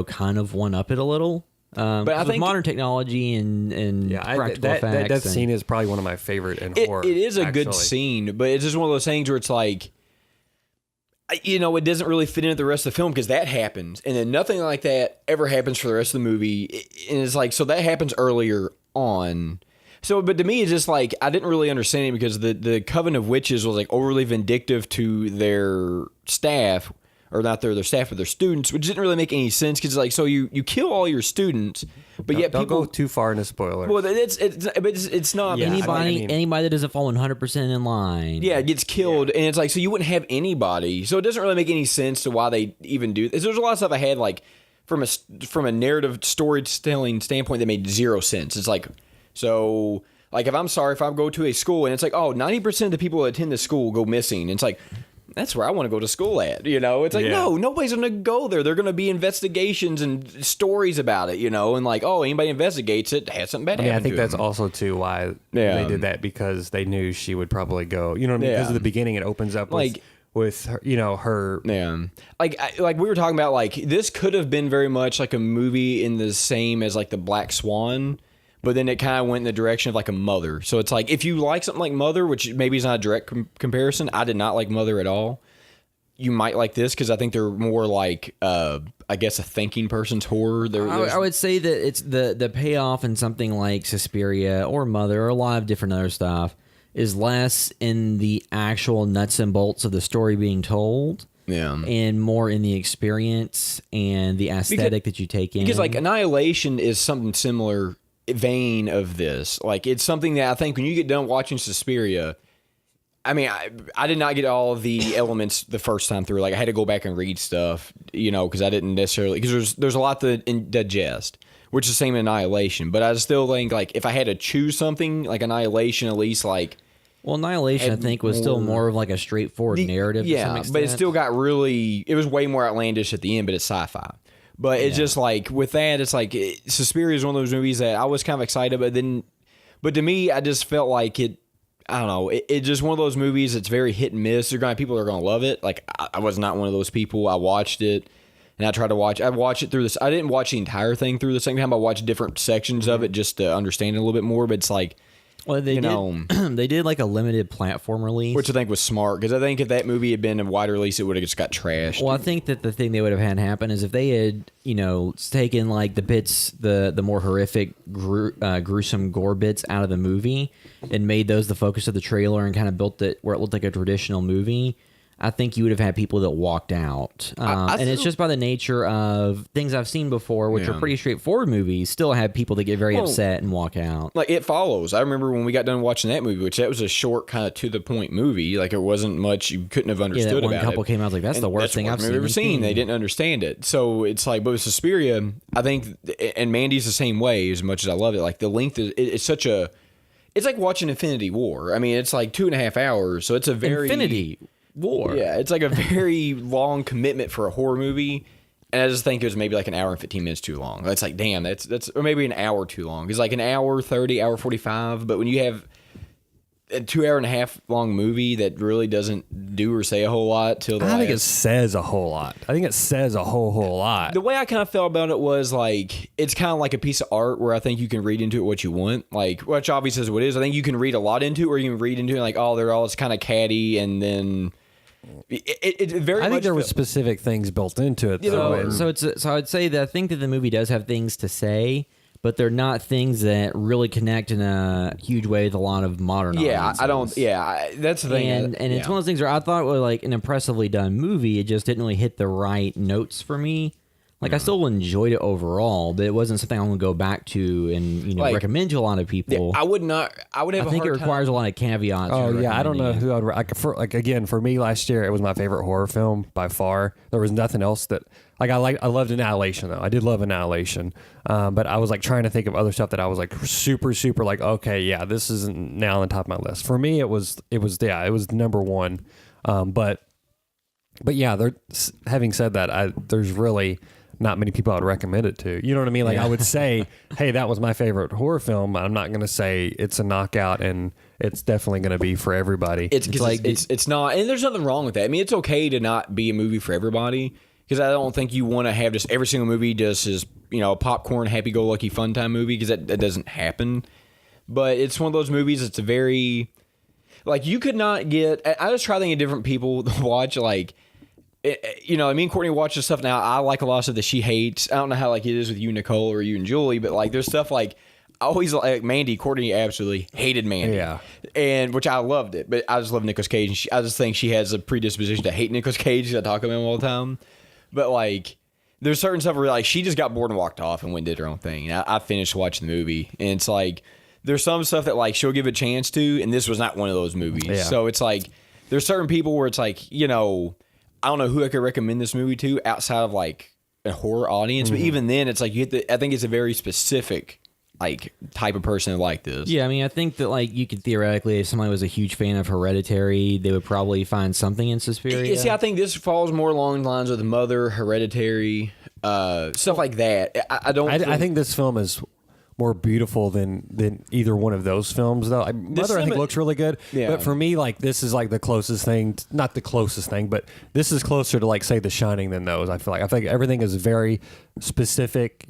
A: kind of one up it a little. But I think modern technology and practical effects.
C: That scene is probably one of my favorite in horror.
B: It is a good scene, but it's just one of those things where it's like, it doesn't really fit into the rest of the film because that happens, and then nothing like that ever happens for the rest of the movie. And it's like, so that happens earlier on. So, but to me, it's just like, I didn't really understand it because the Coven of Witches was like overly vindictive to their staff, or not their staff, but their students, which didn't really make any sense because like, so you kill all your students, but yet
C: don't
B: people
C: go too far into spoilers.
B: Well, it's not
A: anybody that doesn't fall 100% in line.
B: Yeah, it gets killed, and it's like, so you wouldn't have anybody. So it doesn't really make any sense to why they even do this. There's a lot of stuff I had like from a narrative storytelling standpoint that made zero sense. It's like, so like if I go to a school and it's like, oh, 90% of the people that attend the school go missing, and it's like, that's where I want to go to school at, It's like, no, nobody's going to go there. They're going to be investigations and stories about it, and like, oh, anybody investigates it, has something bad happen to
C: I think that's
B: them.
C: also, too, why they did that, because they knew she would probably go, you know what I mean? Because at the beginning, it opens up with her, her...
B: Yeah. Like we were talking about, like, this could have been very much like a movie in the same as, like, The Black Swan, but then it kind of went in the direction of like a Mother. So it's like, if you like something like Mother, which maybe is not a direct comparison, I did not like Mother at all. You might like this because I think they're more like, I guess, a thinking person's horror.
A: I would say that it's the payoff in something like Suspiria or Mother or a lot of different other stuff is less in the actual nuts and bolts of the story being told.
B: Yeah.
A: And more in the experience and the aesthetic that you take in.
B: Because like Annihilation is something similar vein of this. Like, it's something that I think when you get done watching Suspiria, I mean, I did not get all of the elements the first time through. Like, I had to go back and read stuff, because I didn't necessarily, because there's a lot to digest, which is the same in Annihilation. But I still think, like, if I had to choose something, like Annihilation, at least, like,
A: well, Annihilation, I think, was still more of like a straightforward narrative.
B: Yeah,
A: to some extent.
B: But it still got it was way more outlandish at the end, but it's sci-fi. But it's just like, with that, it's like, Suspiria is one of those movies that I was kind of excited, but to me, I just felt like it, I don't know, it's just one of those movies that's very hit and miss. People are going to love it. Like, I was not one of those people. I watched it, and I watched it through this. I didn't watch the entire thing through the second time. I watched different sections of it just to understand it a little bit more, but it's like,
A: Well, they did. They did like a limited platform release,
B: which I think was smart because I think if that movie had been a wide release, it would have just got trashed.
A: Well, I think that the thing they would have had happen is if they had, taken like the bits, the more horrific, gruesome gore bits out of the movie and made those the focus of the trailer and kind of built it where it looked like a traditional movie. I think you would have had people that walked out. And it's just by the nature of things I've seen before, which are pretty straightforward movies, still have people that get very upset and walk out.
B: Like It Follows. I remember when we got done watching that movie, which that was a short, kind of to-the-point movie. Like, it wasn't much you couldn't have understood about it.
A: One couple came out like, that's the worst thing I've
B: ever seen. They didn't understand it. So it's like, but with Suspiria, I think, and Mandy's the same way as much as I love it. Like, the length is, it's such a, it's like watching Infinity War. I mean, it's like 2.5 hours. So it's a very...
A: Infinity War.
B: Yeah, it's like a very long commitment for a horror movie, and I just think it was maybe like an hour and 15 minutes too long. That's like, damn, that's or maybe an hour too long. It's like an hour 30, hour 45. But when you have a 2.5 hour long movie that really doesn't do or say a whole lot till the
C: I think it says a whole lot. I think it says a whole lot.
B: The way I kind of felt about it was like, it's kind of like a piece of art where I think you can read into it what you want, like, which obviously is what it is. I think you can read a lot into it, or you can read into it like, oh, they're all kind of catty, and then it very much.
C: I think there was specific things built into it.
A: So I'd say that I think that the movie does have things to say, but they're not things that really connect in a huge way with a lot of modern audiences.
B: I don't. Yeah, that's the thing.
A: And it's one of those things where I thought it was like an impressively done movie. It just didn't really hit the right notes for me. Like, I still enjoyed it overall, but it wasn't something I'm going to go back to and recommend to a lot of people.
B: I would not. I would have.
A: I think it requires a lot of caveats.
C: Oh yeah, I don't know who I'd again, for me last year, it was my favorite horror film by far. There was nothing else that I loved Annihilation though. I did love Annihilation, but I was like trying to think of other stuff that I was like super like, okay, yeah, this isn't now on the top of my list. For me, it was number one. But yeah, having said that, there's really not many people I would recommend it to. You know what I mean? Like, I would say, hey, that was my favorite horror film. I'm not going to say it's a knockout and it's definitely going to be for everybody.
B: It's not, and there's nothing wrong with that. I mean, it's okay to not be a movie for everybody, because I don't think you want to have just every single movie just as, a popcorn, happy-go-lucky, fun time movie, because that doesn't happen. But it's one of those movies that's a very, like, you could not get, I just try thinking of different people to watch, like, me and Courtney watch this stuff now. I like a lot of stuff that she hates. I don't know how like it is with you, Nicole, or you and Julie, but like there's stuff like I always like Mandy. Courtney absolutely hated Mandy, and which I loved it. But I just love Nicolas Cage, and I just think she has a predisposition to hate Nicolas Cage because I talk about him all the time. But like, there's certain stuff where like she just got bored and walked off and went and did her own thing. And I finished watching the movie, and it's like there's some stuff that like she'll give a chance to, and this was not one of those movies. Yeah. So it's like there's certain people where it's like I don't know who I could recommend this movie to outside of like a horror audience, but even then, it's like I think it's a very specific like type of person like this.
A: Yeah, I mean, I think that like you could theoretically, if somebody was a huge fan of Hereditary, they would probably find something in Suspiria.
B: See, I think this falls more along the lines of the Mother, Hereditary, stuff like that. I
C: think this film is more beautiful than either one of those films, though. Mother, I think, looks really good. Yeah. But for me, like, this is like the closest thing, not the closest thing, but this is closer to like, say, The Shining than those. I feel like everything is very specific,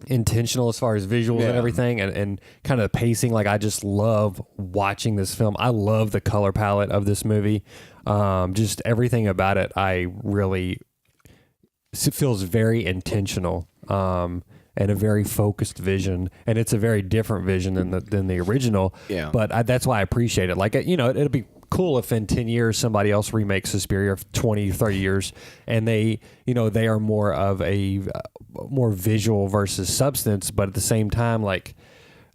C: intentional as far as visuals and everything, and kind of pacing. Like, I just love watching this film. I love the color palette of this movie. Just everything about it, it feels very intentional. And a very focused vision, and it's a very different vision than the original. Yeah. But that's why I appreciate it. Like, it'll be cool if in 10 years somebody else remakes Suspiria, 20, 30 years, and they are more of a more visual versus substance. But at the same time, like,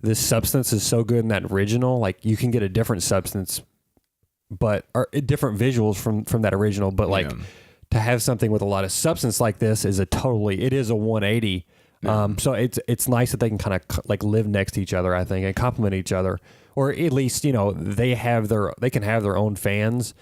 C: this substance is so good in that original. Like, you can get a different substance, or different visuals from that original. But like, to have something with a lot of substance like this is a 180. So it's nice that they can kind of like live next to each other, I think, and complement each other, or at least they can have their own fans,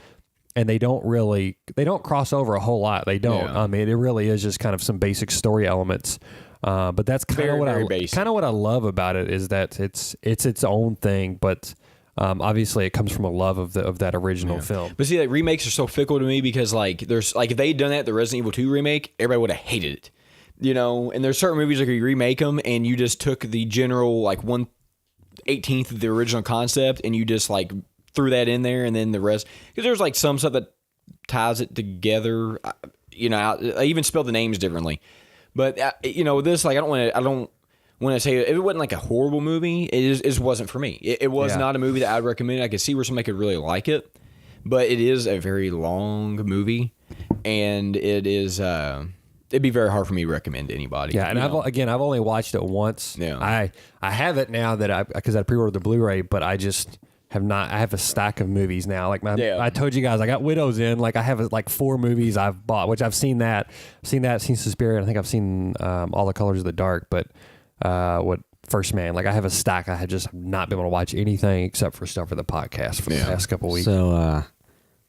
C: and they don't cross over a whole lot. They don't. Yeah. I mean, it really is just kind of some basic story elements. But that's kind of what I love about it, is that it's its own thing, but obviously it comes from a love of that original film.
B: But see, like, remakes are so fickle to me, because like there's like if they'd done that, the Resident Evil 2 remake, everybody would have hated it. And there's certain movies like you remake them and you just took the general like 1/8 18th of the original concept, and you just like threw that in there, and then the rest, because there's like some stuff that ties it together. I even spelled the names differently, but this, like, I don't want to say if it wasn't like a horrible movie, it just wasn't for me. It was not a movie that I'd recommend. I could see where somebody could really like it, but it is a very long movie, and it is it'd be very hard for me to recommend to anybody.
C: Yeah, and I've only watched it once.
B: Yeah.
C: I have it now because I pre-ordered the Blu-ray, but I just have not. I have a stack of movies now. Like I told you guys, I got Widows in. Like I have like 4 movies I've bought, which I've seen seen Suspiria. And I think I've seen All the Colors of the Dark, but First Man. Like I have a stack. I have just not been able to watch anything except for stuff for the podcast for the past couple weeks.
A: So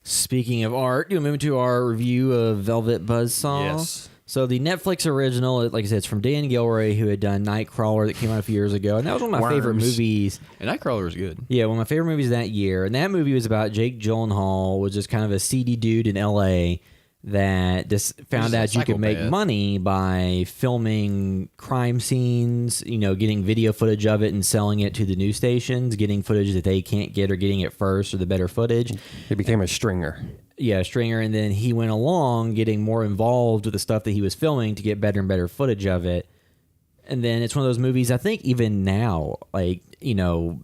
A: speaking of art, you move to our review of Velvet Buzzsaw.
C: Yes.
A: So the Netflix original, like I said, it's from Dan Gilroy, who had done Nightcrawler that came out a few years ago, and that was one of my favorite movies.
B: And Nightcrawler was good.
A: Yeah, one of my favorite movies that year. And that movie was about Jake Gyllenhaal, was just kind of a seedy dude in L.A. that just found out you could make money by filming crime scenes, getting video footage of it and selling it to the news stations, getting footage that they can't get or getting it first or the better footage.
C: He became a stringer.
A: Yeah, stringer, and then he went along getting more involved with the stuff that he was filming to get better and better footage of it. And then it's one of those movies, I think even now, like,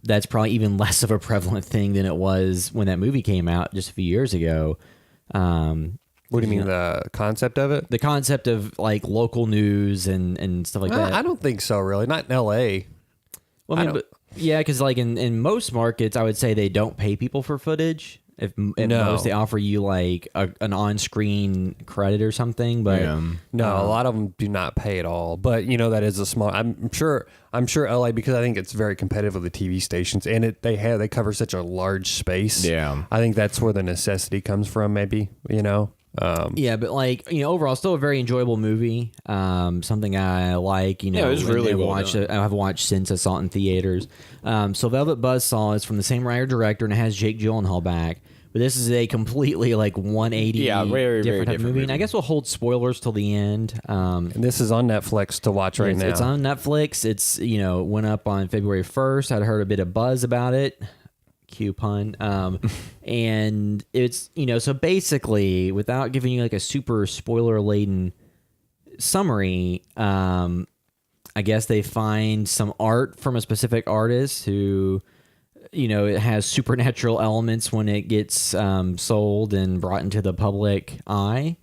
A: that's probably even less of a prevalent thing than it was when that movie came out just a few years ago.
C: What do you mean, the concept of it?
A: The concept of, like, local news and stuff like that.
C: I don't think so, really. Not in L.A.
A: Well, I mean, yeah, because, like, in most markets, I would say they don't pay people for footage. If most, they offer you like an on-screen credit or something, but
C: no, a lot of them do not pay at all. But that is a small. I'm sure LA, because I think it's very competitive with the TV stations, and they cover such a large space.
B: Yeah,
C: I think that's where the necessity comes from. Maybe
A: yeah, but like overall, still a very enjoyable movie. Something I like.
B: It was really well done.
A: I've watched since I saw it in theaters. So Velvet Buzzsaw is from the same writer director and it has Jake Gyllenhaal back. But this is a completely like 180
B: very
A: different type of movie. And I guess we'll hold spoilers till the end.
C: And this is on Netflix to watch right now.
A: It's on Netflix. It's went up on February 1st. I'd heard a bit of buzz about it. Cue pun. And it's so basically, without giving you like a super spoiler laden summary, I guess they find some art from a specific artist who, it has supernatural elements when it gets sold and brought into the public eye.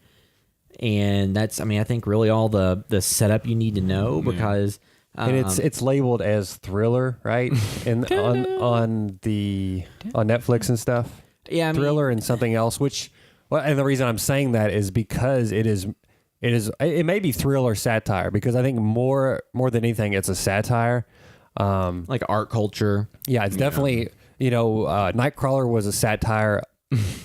A: And that's, I think really all the setup you need to know because...
C: and it's labeled as thriller, right? And on Netflix and stuff.
A: Yeah,
C: thriller and something else. And the reason I'm saying that is because it may be thriller satire, because I think more than anything it's a satire.
A: Like art culture.
C: Yeah, it's definitely Nightcrawler was a satire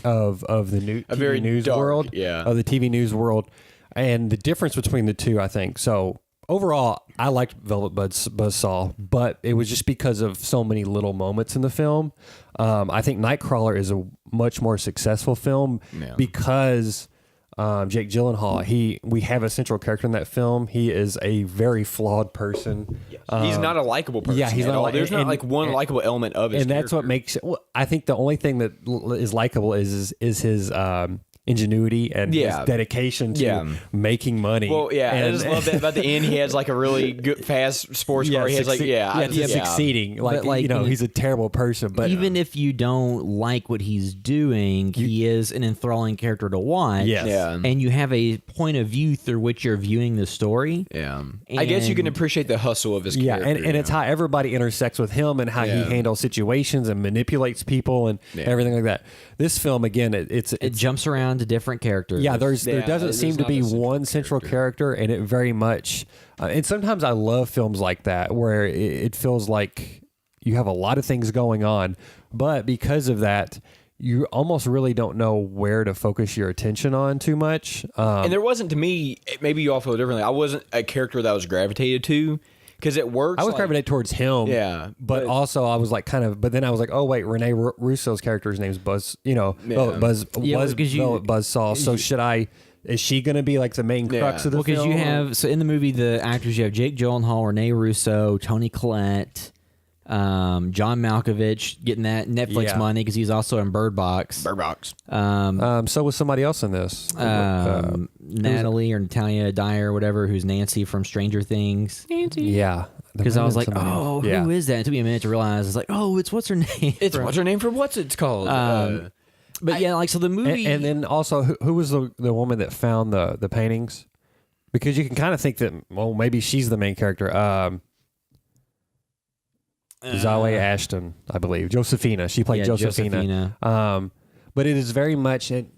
C: of the TV news world.
B: Yeah,
C: of the TV news world, and the difference between the two, I think. So overall, I liked Velvet Buzzsaw, but it was just because of so many little moments in the film. I think Nightcrawler is a much more successful film because Jake Gyllenhaal, we have a central character in that film. He is a very flawed person.
B: Yes. He's not a likable person.
C: Yeah, he's not.
B: There's not like one likable element of his
C: and that's
B: character.
C: What makes. Well, I think the only thing that is likable is his ingenuity and his dedication to making money.
B: Well, and I just love that about the end. He has like a really good, fast sports car. He has
C: succeeding. He's a terrible person. But
A: even if you don't like what he's doing, he is an enthralling character to watch.
C: Yes.
B: Yeah.
A: And you have a point of view through which you're viewing the story.
B: Yeah. I guess you can appreciate the hustle of his character.
C: And it's how everybody intersects with him and how he handles situations and manipulates people and everything like that. This film, again, it
A: jumps around to different characters.
C: Yeah, there doesn't seem to be one central character, and it very much. And sometimes I love films like that where it feels like you have a lot of things going on, but because of that, you almost really don't know where to focus your attention on too much.
B: And there wasn't, to me, maybe you all feel differently. I wasn't a character that I was gravitated to. Because it works.
C: I was gravitated towards him.
B: Yeah.
C: But also I was like but then I was like, oh wait, Rene Russo's character's name's Buzz, Velvet Buzzsaw. So is she going to be like the main crux of the film?
A: Because you have, in the movie, the actors, you have Jake Gyllenhaal, Rene Russo, Toni Collette, John Malkovich getting that Netflix money because he's also in Bird Box.
B: Bird Box.
C: So was somebody else in this.
A: Natalie or Natalia Dyer, whatever, who's Nancy from Stranger Things.
C: Yeah.
A: Because I was like, who is that? It took me a minute to realize. It's like, it's what's her name?
B: It's what's her name for what's it's called?
A: But yeah, like, so the movie.
C: And then also, who was the woman that found the paintings? Because you can kind of think that, well, maybe she's the main character. Zawe Ashton, I believe. Josephina. She played Josephina. But it is very much, and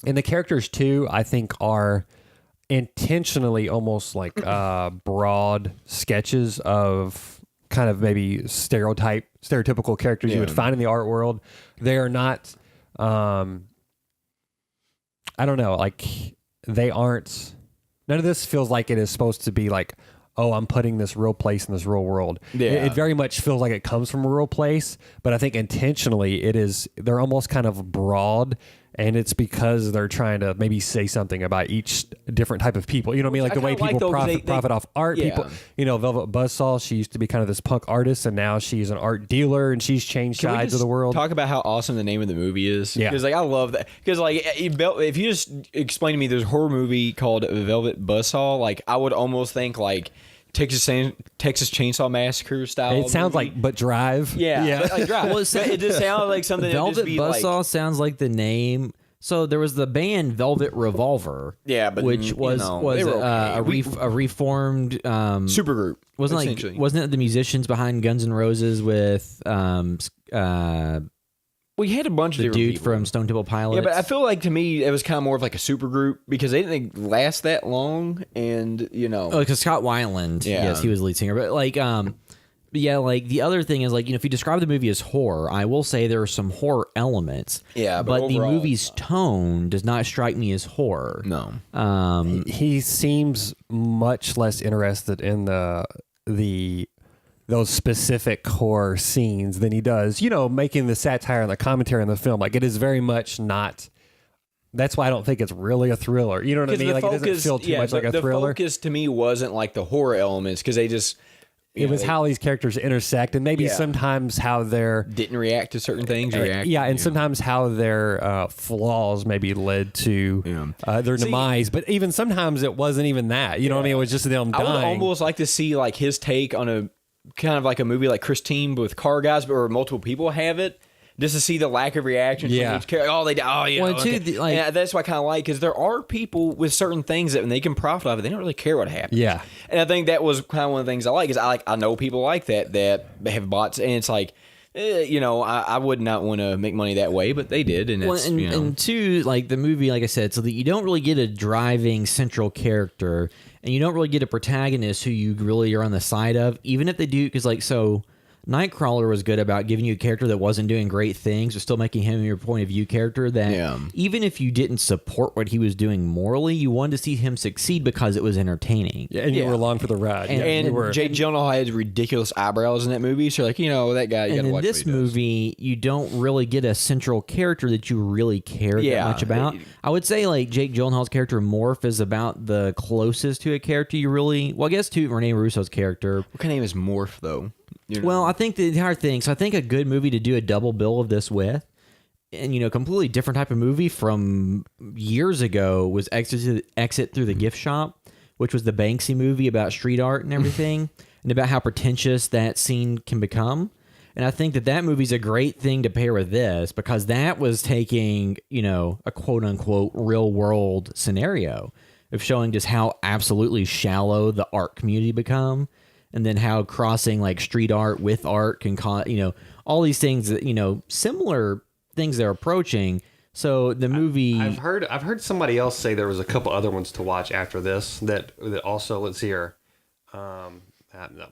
C: the characters too, I think, are intentionally almost like broad sketches of kind of maybe stereotypical characters you would find in the art world. They are not, I don't know, like they aren't, none of this feels like it is supposed to be like, oh, I'm putting this real place in this real world. Yeah. It very much feels like it comes from a real place, but I think intentionally they're almost kind of broad, and it's because they're trying to maybe say something about each different type of people. You know what I mean? Like the way people profit off art. Yeah. People, Velvet Buzzsaw, she used to be kind of this punk artist, and now she's an art dealer, and she's changed sides of the world.
B: Talk about how awesome the name of the movie is.
C: Yeah.
B: Because I love that. Because if you just explain to me there's a horror movie called Velvet Buzzsaw, I would almost think Texas Chainsaw Massacre style.
C: It sounds
B: movie.
C: But Drive.
B: Yeah. But Drive. Well, it just sounds like something
A: Velvet
B: that would just be
A: Buzzsaw sounds like the name. So there was the band Velvet Revolver.
B: Yeah, but
A: which was a reformed
B: supergroup.
A: Wasn't it the musicians behind Guns N' Roses with
B: we had a bunch of
A: the dude
B: people
A: from Stone Temple Pilots.
B: Yeah, but I feel like to me it was kind of more of like a super group because they didn't last that long, and
A: because Scott Weiland, yes, he was the lead singer. But the other thing is if you describe the movie as horror, I will say there are some horror elements.
B: Yeah,
A: but the movie's tone does not strike me as horror.
B: No,
C: he seems much less interested in those specific horror scenes than he does, making the satire and the commentary in the film. Like, it is very much not. That's why I don't think it's really a thriller. You know what I mean? It doesn't feel too much like a thriller.
B: The focus to me wasn't like the horror elements because they just.
C: It was how these characters intersect, and maybe sometimes how they're
B: didn't react to certain things.
C: Sometimes how their flaws maybe led to their demise. But even sometimes it wasn't even that. You know what I mean? It was just them dying.
B: I would almost like to see his take on a kind of like a movie like Christine, but with car guys, but where multiple people have it. Just to see the lack of reaction from each character. Oh, they die. Oh, yeah. Well, okay. That's what I kind of like, because there are people with certain things that when they can profit off it, they don't really care what happens.
C: Yeah.
B: And I think that was kind of one of the things I like, is I know people like that have bots, and it's like, I would not want to make money that way, but they did. And
A: and two, the movie, like I said, so that you don't really get a driving central character, and you don't really get a protagonist who you really are on the side of, even if they do, because Nightcrawler was good about giving you a character that wasn't doing great things, but still making him your point of view character that even if you didn't support what he was doing morally, you wanted to see him succeed because it was entertaining.
C: Yeah, and you were along for the ride.
B: And Jake Gyllenhaal had ridiculous eyebrows in that movie, so that guy, you gotta watch.
A: And in this movie, you don't really get a central character that you really care that much about. I would say Jake Gyllenhaal's character Morph is about the closest to a character you really, I guess to Rene Russo's character.
B: What kind of name is Morph though?
A: Well, I think the entire thing. So I think a good movie to do a double bill of this with, and completely different type of movie from years ago, was Exit Through the Gift Shop, which was the Banksy movie about street art and everything, and about how pretentious that scene can become. And I think that movie's a great thing to pair with this, because that was taking a quote unquote real world scenario of showing just how absolutely shallow the art community become. And then how crossing street art with art can all these things that similar things they're approaching. So the movie,
C: I've heard somebody else say there was a couple other ones to watch after this that also, let's see here. No,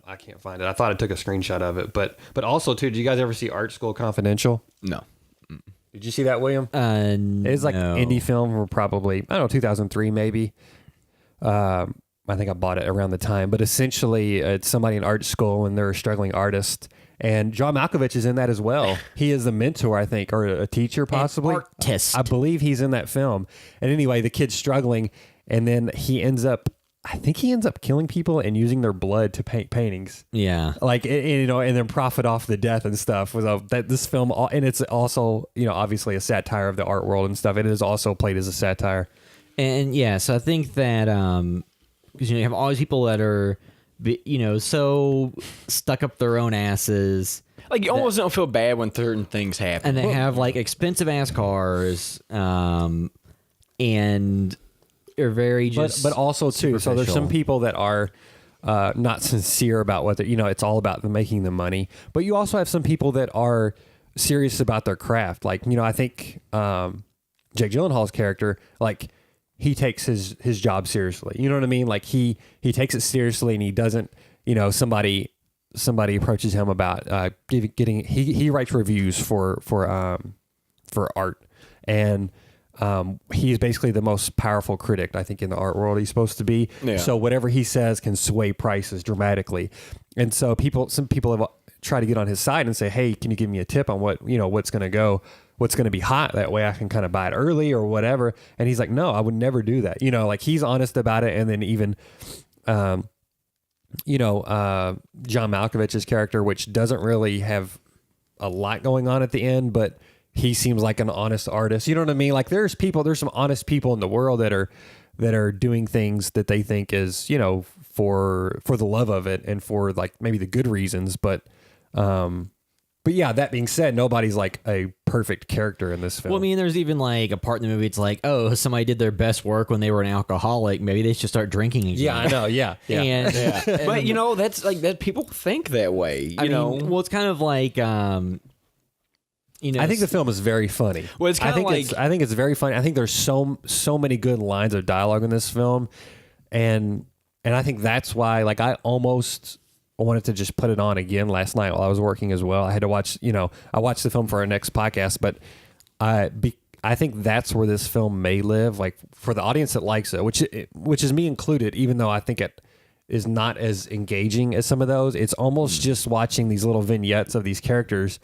C: I can't find it. I thought I took a screenshot of it, but also too. Did you guys ever see Art School Confidential?
B: No.
C: Did you see that, William? It's like
A: no.
C: an indie film, or probably 2003 maybe. I think I bought it around the time, but essentially it's somebody in art school and they're a struggling artist. And John Malkovich is in that as well. He is the mentor, I think, or a teacher possibly.
A: An artist.
C: I believe he's in that film. And anyway, the kid's struggling, and then he ends up I think he ends up killing people and using their blood to paint paintings.
A: Yeah.
C: Like, you know, and then profit off the death and stuff. That this film, and it's also, you know, obviously a satire of the art world and stuff. It is also played as a satire.
A: And yeah, so I think that because you have all these people that are, you know, so stuck up their own asses.
B: Like, you almost don't feel bad when certain things happen.
A: And they have like expensive ass cars, and are very just.
C: But also too, so there's some people that are not sincere about what you know. It's all about making the money. But you also have some people that are serious about their craft. Like, you know, I think Jake Gyllenhaal's character, like, he takes his job seriously. You know what I mean? Like, he takes it seriously, and he doesn't. You know, somebody approaches him about getting. He writes reviews for art, and he is basically the most powerful critic, I think, in the art world. He's supposed to be. Yeah. So whatever he says can sway prices dramatically, and so some people have tried to get on his side and say, "Hey, can you give me a tip on what's going to be hot? That way I can kind of buy it early or whatever." And he's like, "No, I would never do that." You know, like, he's honest about it, and then even. John Malkovich's character, which doesn't really have a lot going on at the end, but he seems like an honest artist. You know what I mean? Like, there's some honest people in the world that are doing things that they think is, you know, for the love of it and for, like, maybe the good reasons. But yeah, that being said, nobody's like a perfect character in this film.
A: Well, I mean, there's even like a part in the movie. It's like, oh, somebody did their best work when they were an alcoholic. Maybe they should start drinking again.
C: Yeah, I know. Yeah.
A: And,
B: but you know, that's like that. People think that way. You know,
A: well, it's kind of like, you know,
C: I think the film is very funny.
B: Well, it's kind of like
C: I think it's very funny. I think there's so many good lines of dialogue in this film, and I think that's why, like, I wanted to just put it on again last night while I was working as well. I had to watch, you know, I watched the film for our next podcast, but I think that's where this film may live, like, for the audience that likes it, which is me included, even though I think it is not as engaging as some of those. It's almost just watching these little vignettes of these characters,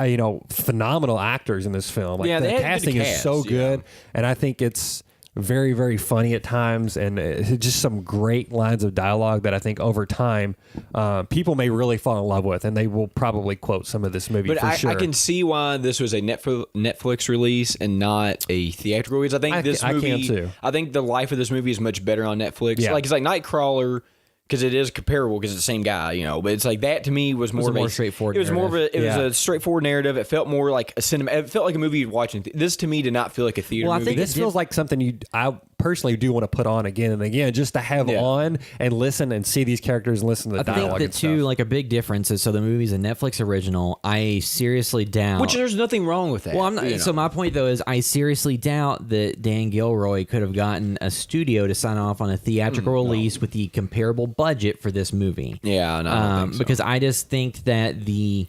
C: you know, phenomenal actors in this film. Like, the casting is so good, and I think it's very, very funny at times, and just some great lines of dialogue that I think over time people may really fall in love with, and they will probably quote some of this movie for sure.
B: I can see why this was a Netflix release and not a theatrical release. I think I can too. I think the life of this movie is much better on Netflix. Yeah. Like, it's like Nightcrawler, because it is comparable because it's the same guy, you know. But it's like that to me was more
A: straightforward.
B: It was more of a was a straightforward narrative. It felt more like a cinema. It felt like a movie you'd watch. This to me did not feel like a theater movie.
C: I think this feels like something I personally do want to put on again and again, just to have on and listen and see these characters and listen to the dialogue.
A: I think that too, like, a big difference is, so the movie's a Netflix original. I seriously doubt,
B: which there's nothing wrong with that.
A: Well, I'm not. So my point though is, I seriously doubt that Dan Gilroy could have gotten a studio to sign off on a theatrical release with the comparable budget for this movie.
B: Yeah, no, I don't think so.
A: Because I just think that the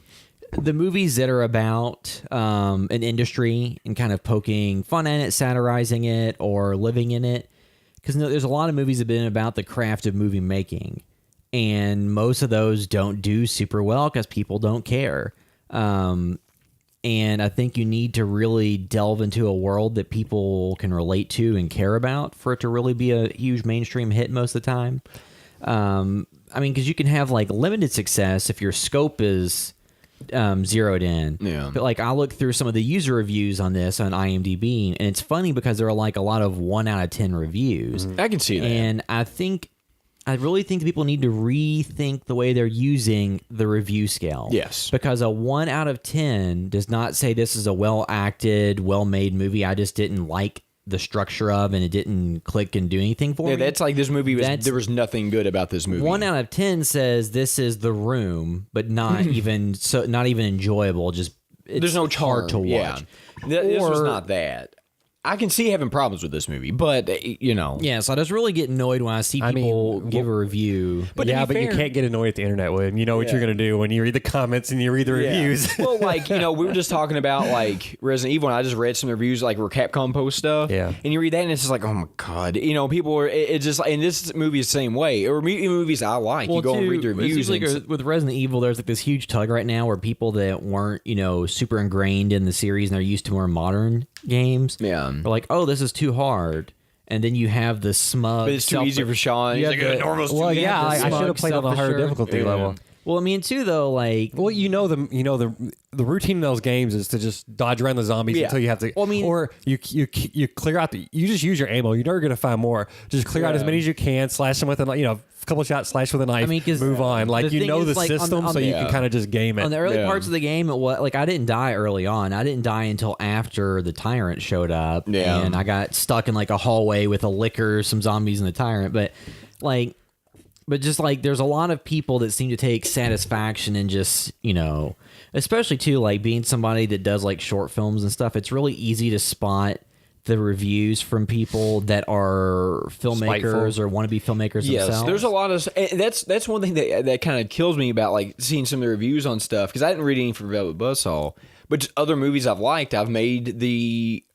A: movies that are about an industry and kind of poking fun at it, satirizing it, or living in it, because there's a lot of movies that have been about the craft of movie making, and most of those don't do super well because people don't care. And I think you need to really delve into a world that people can relate to and care about for it to really be a huge mainstream hit most of the time. I mean, because you can have, like, limited success if your scope is zeroed in.
B: Yeah.
A: But, like, I look through some of the user reviews on this on IMDb, and it's funny because there are, like, a lot of 1 out of 10 reviews.
B: I can see that.
A: And I really think that people need to rethink the way they're using the review scale.
B: Yes.
A: Because a 1 out of 10 does not say this is a well-acted, well-made movie I just didn't like the structure of, and it didn't click and do anything for me.
B: Yeah, that's like this movie there was nothing good about this movie.
A: 1 out of 10 says this is The Room, but not even enjoyable. Just
B: there's no charm
A: hard to watch.
B: Yeah. This was not that. I can see having problems with this movie, but, you know.
A: Yeah, so I just really get annoyed when I see people give a review.
C: But you can't get annoyed at the internet, William. You know what you're going to do when you read the comments and you read the reviews.
B: Well, like, you know, we were just talking about, like, Resident Evil, and I just read some reviews, like, where Capcom post stuff.
C: Yeah.
B: And you read that, and it's just like, oh, my God. You know, people are, it's just, and this movie is the same way. Or movies I like. You go and read the reviews.
A: With Resident Evil, there's, like, this huge tug right now where people that weren't, you know, super ingrained in the series and they're used to more modern games.
B: Yeah.
A: Are like, oh, this is too hard. and then you have the smug.
B: But it's too easy for Sean. He's like, normal's too easy.
C: I should have played on the higher difficulty level.
A: Well, I mean, too, though, like...
C: Well, the routine in those games is to just dodge around the zombies until you have to... Well, I mean, or you clear out you just use your ammo. You're never going to find more. Just clear out as many as you can, slash them with a couple shots, slash with a knife, move on. Like, the system, so you can kind of just game it.
A: On the early parts of the game, I didn't die early on. I didn't die until after the tyrant showed up. Yeah. And I got stuck in, like, a hallway with a licker, some zombies, and the tyrant. But just like there's a lot of people that seem to take satisfaction in just, especially too, like being somebody that does like short films and stuff, it's really easy to spot the reviews from people that are filmmakers or want to be filmmakers themselves.
B: There's a lot of that's one thing that kind of kills me about like seeing some of the reviews on stuff, because I didn't read any for Velvet Buzzsaw, but just other movies I've liked, I've made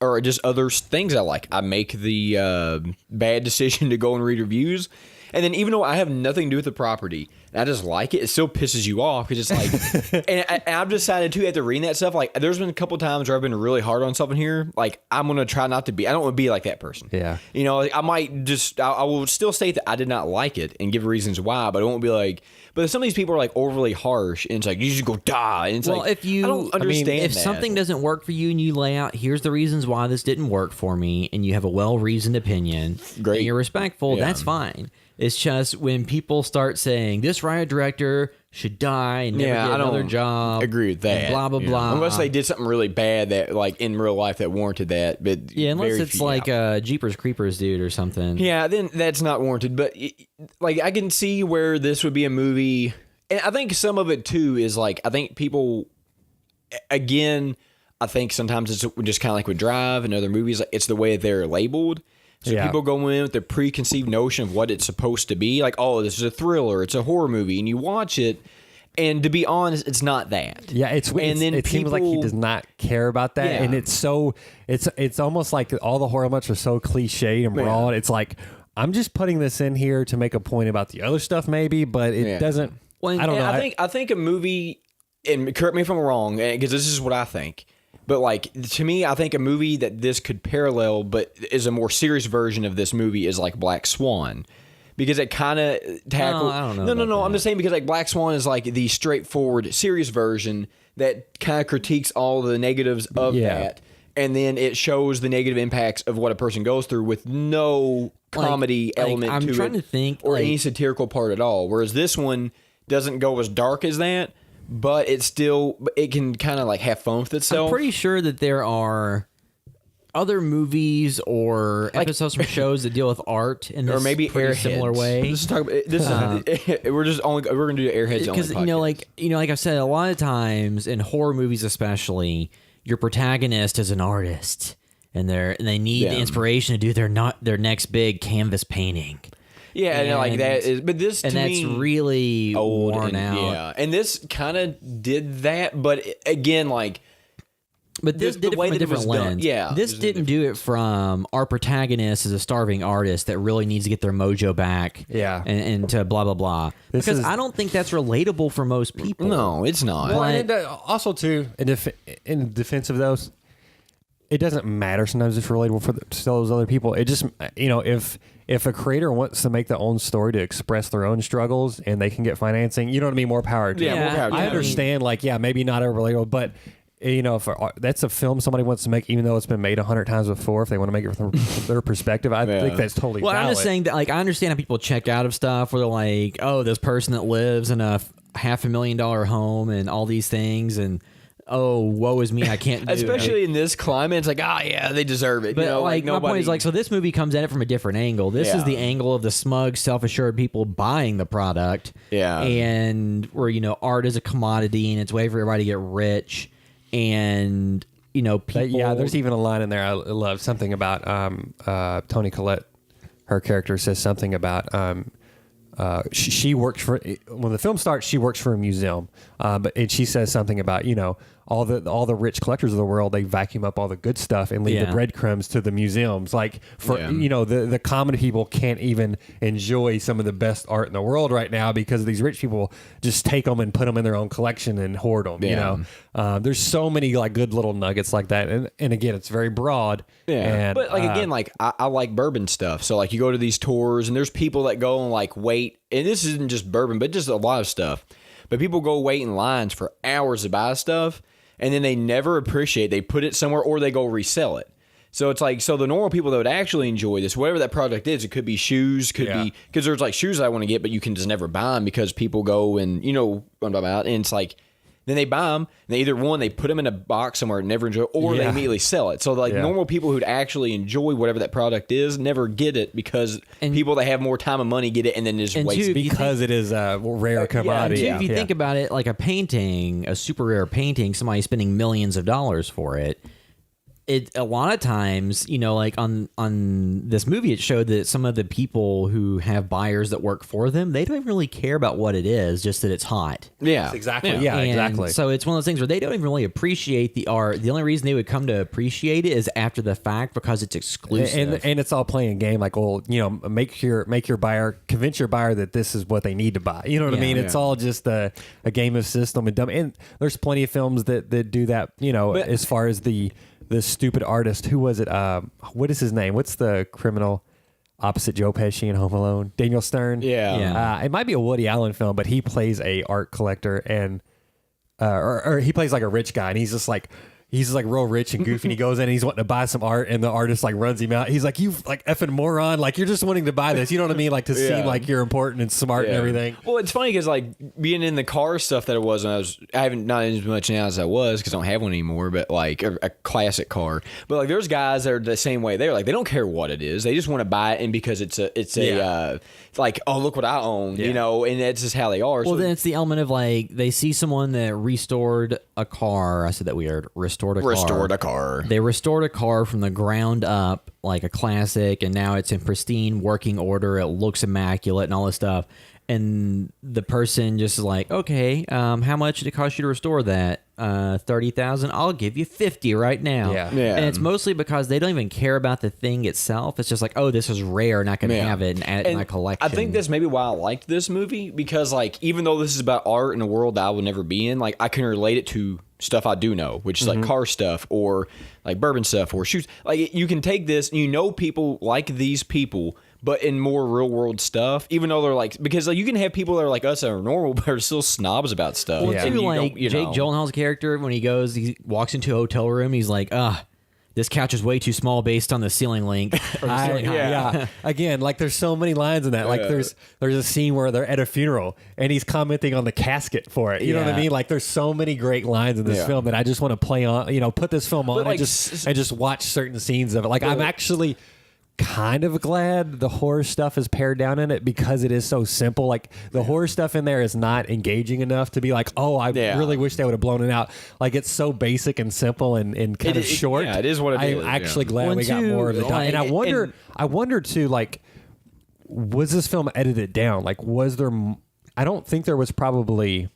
B: or just other things I like. I make the bad decision to go and read reviews. And then even though I have nothing to do with the property, and I just like it, it still pisses you off because it's like, and I've decided too after reading that stuff, like there's been a couple times where I've been really hard on something here. Like I'm going to try not to be, I don't want to be like that person.
C: Yeah.
B: Like, I might just, I will still state that I did not like it and give reasons why, but I won't be like, but some of these people are like overly harsh and it's like, you should go die. And it's I don't understand
A: if something doesn't work for you and you lay out, here's the reasons why this didn't work for me, and you have a well-reasoned opinion, great, and you're respectful, that's fine. It's just when people start saying this writer-director should die and never get another job.
B: Agree with that.
A: Blah, blah, blah.
B: Unless they did something really bad that, like, in real life that warranted that. But
A: unless it's like a Jeepers Creepers dude or something.
B: Yeah, then that's not warranted. But, like, I can see where this would be a movie. And I think some of it, too, is, like, I think people, again, I think sometimes it's just kind of like with Drive and other movies, like, it's the way they're labeled. So people go in with the preconceived notion of what it's supposed to be. Like, oh, this is a thriller, it's a horror movie. And you watch it, and to be honest, it's not that.
C: Yeah, it seems like he does not care about that. Yeah. And it's almost like all the horror elements are so cliche and broad. It's like, I'm just putting this in here to make a point about the other stuff maybe, but it doesn't, I don't know.
B: I think a movie, and correct me if I'm wrong, because this is what I think, but like, to me, I think a movie that this could parallel, but is a more serious version of this movie, is like Black Swan. Because it kind of tackles...
A: I don't know.
B: No. I'm just saying because like Black Swan is like the straightforward, serious version that kind of critiques all the negatives of that. And then it shows the negative impacts of what a person goes through with no comedy element to it.
A: I'm trying to think...
B: Or any satirical part at all. Whereas this one doesn't go as dark as that. But it can kind of like have fun with itself.
A: I'm pretty sure that there are other movies or episodes from shows that deal with art in this, or maybe pretty similar way.
B: We're gonna do Airheads
A: because like I've said, a lot of times in horror movies, especially, your protagonist is an artist, and they need the inspiration to do their next big canvas painting.
B: Yeah, and like that is, but this to
A: that's
B: me,
A: really old worn out.
B: Yeah, and this kind of did that, but again, like,
A: but this did it from a different lens. This didn't do it from our protagonist is a starving artist that really needs to get their mojo back.
C: Yeah,
A: and to blah blah blah. Because I don't think that's relatable for most people.
B: No, it's not.
C: Well, and also too, in defense of those, it doesn't matter sometimes if it's relatable for those other people. It just, if a creator wants to make their own story to express their own struggles and they can get financing, you know what I mean? More power to them.
B: More power to them.
C: I understand, maybe not ever relatable, but if that's a film somebody wants to make, even though it's been made 100 times before, if they want to make it from their perspective, I think that's totally valid.
A: I'm just saying that, I understand how people check out of stuff where they're like, oh, this person that lives in a $500,000 home and all these things, and oh, woe is me, I can't do
B: Especially in this climate, it's like, they deserve it.
A: But my point is, so this movie comes at it from a different angle. This is the angle of the smug, self-assured people buying the product. Yeah. And where, art is a commodity and it's a way for everybody to get rich. And, people...
C: there's even a line in there I love, something about Toni Collette. Her character says something about... she works for, when the film starts, she works for a museum, and she says something about, all the rich collectors of the world, they vacuum up all the good stuff and leave the breadcrumbs to the museums. Like for the common people can't even enjoy some of the best art in the world right now because these rich people just take them and put them in their own collection and hoard them. You know, there's so many like good little nuggets like that, and again, it's very broad.
B: Yeah, but like again, like I like bourbon stuff. So like you go to these tours and there's people that go and like wait, and this isn't just bourbon, but just a lot of stuff. But people go wait in lines for hours to buy stuff. And then they never appreciate. They put it somewhere or they go resell it. So it's like, so the normal people that would actually enjoy this, whatever that product is, it could be shoes, could be, because there's like shoes I want to get, but you can just never buy them because people go and, you know what I'm talking about. And it's like, then they buy them, and they either one, they put them in a box somewhere and never enjoy it, or they immediately sell it. So like normal people who'd actually enjoy whatever that product is never get it because people that have more time and money get it and then just waste it.
C: Because it is a rare commodity.
A: If you think about it, like a painting, a super rare painting, somebody spending millions of dollars for it, a lot of times, you know, like on this movie, it showed that some of the people who have buyers that work for them, they don't even really care about what it is, just that it's hot.
B: Yeah,
C: exactly. Yeah, exactly.
A: So it's one of those things where they don't even really appreciate the art. The only reason they would come to appreciate it is after the fact because it's exclusive.
C: And it's all playing a game. Like, well, you know, make your buyer, convince your buyer that this is what they need to buy. You know what I mean? It's all just a game of system and dumb. And there's plenty of films that do that. You know, but, as far as the stupid artist, who was it? What is his name? What's the criminal opposite Joe Pesci in Home Alone? Daniel Stern.
A: Yeah.
C: It might be a Woody Allen film, but he plays a art collector and or he plays like a rich guy, and he's just like real rich and goofy, and he goes in and he's wanting to buy some art, and the artist like runs him out. He's like, "You like effing moron! Like you're just wanting to buy this. You know what I mean? Like to seem like you're important and smart and everything."
B: Well, it's funny because like being in the car stuff that it was when I haven't not as much now as I was because I don't have one anymore. But like a classic car. But like there's guys that are the same way. They're like they don't care what it is. They just want to buy it, and because it's like, oh, look what I own, you know, and that's just how they are.
A: Well, then it's the element of like they see someone that restored a car. I said that weird. Restored a car. They restored a car from the ground up, like a classic, and now it's in pristine working order. It looks immaculate and all this stuff. And the person just is like, okay, how much did it cost you to restore that? $30,000. I'll give you $50 right now.
C: Yeah.
A: And it's mostly because they don't even care about the thing itself. It's just like, oh, this is rare, and I can have it and add it in my collection.
B: I think that's maybe why I liked this movie, because like even though this is about art in a world that I will never be in, like I can relate it to stuff I do know, which is like car stuff or like bourbon stuff or shoes. Like you can take this, you know, people like these people, but in more real world stuff, even though they're like, because like you can have people that are like us that are normal, but are still snobs about stuff.
A: Well, too, like Jake Gyllenhaal's character, when he walks into a hotel room, he's like, this couch is way too small based on the ceiling length. Or the ceiling height.
C: Again, like there's so many lines in that. Like there's a scene where they're at a funeral and he's commenting on the casket for it. You know what I mean? Like there's so many great lines in this film that I just want to play on. You know, put this film on and just watch certain scenes of it. Like I'm actually kind of glad the horror stuff is pared down in it because it is so simple. Like the horror stuff in there is not engaging enough to be like, oh, I really wish they would have blown it out. Like it's so basic and simple and kind of short.
B: Yeah, it is what it is.
C: I'm actually glad we got more of the and I wonder too, like, was this film edited down? Like, was there? I don't think there was probably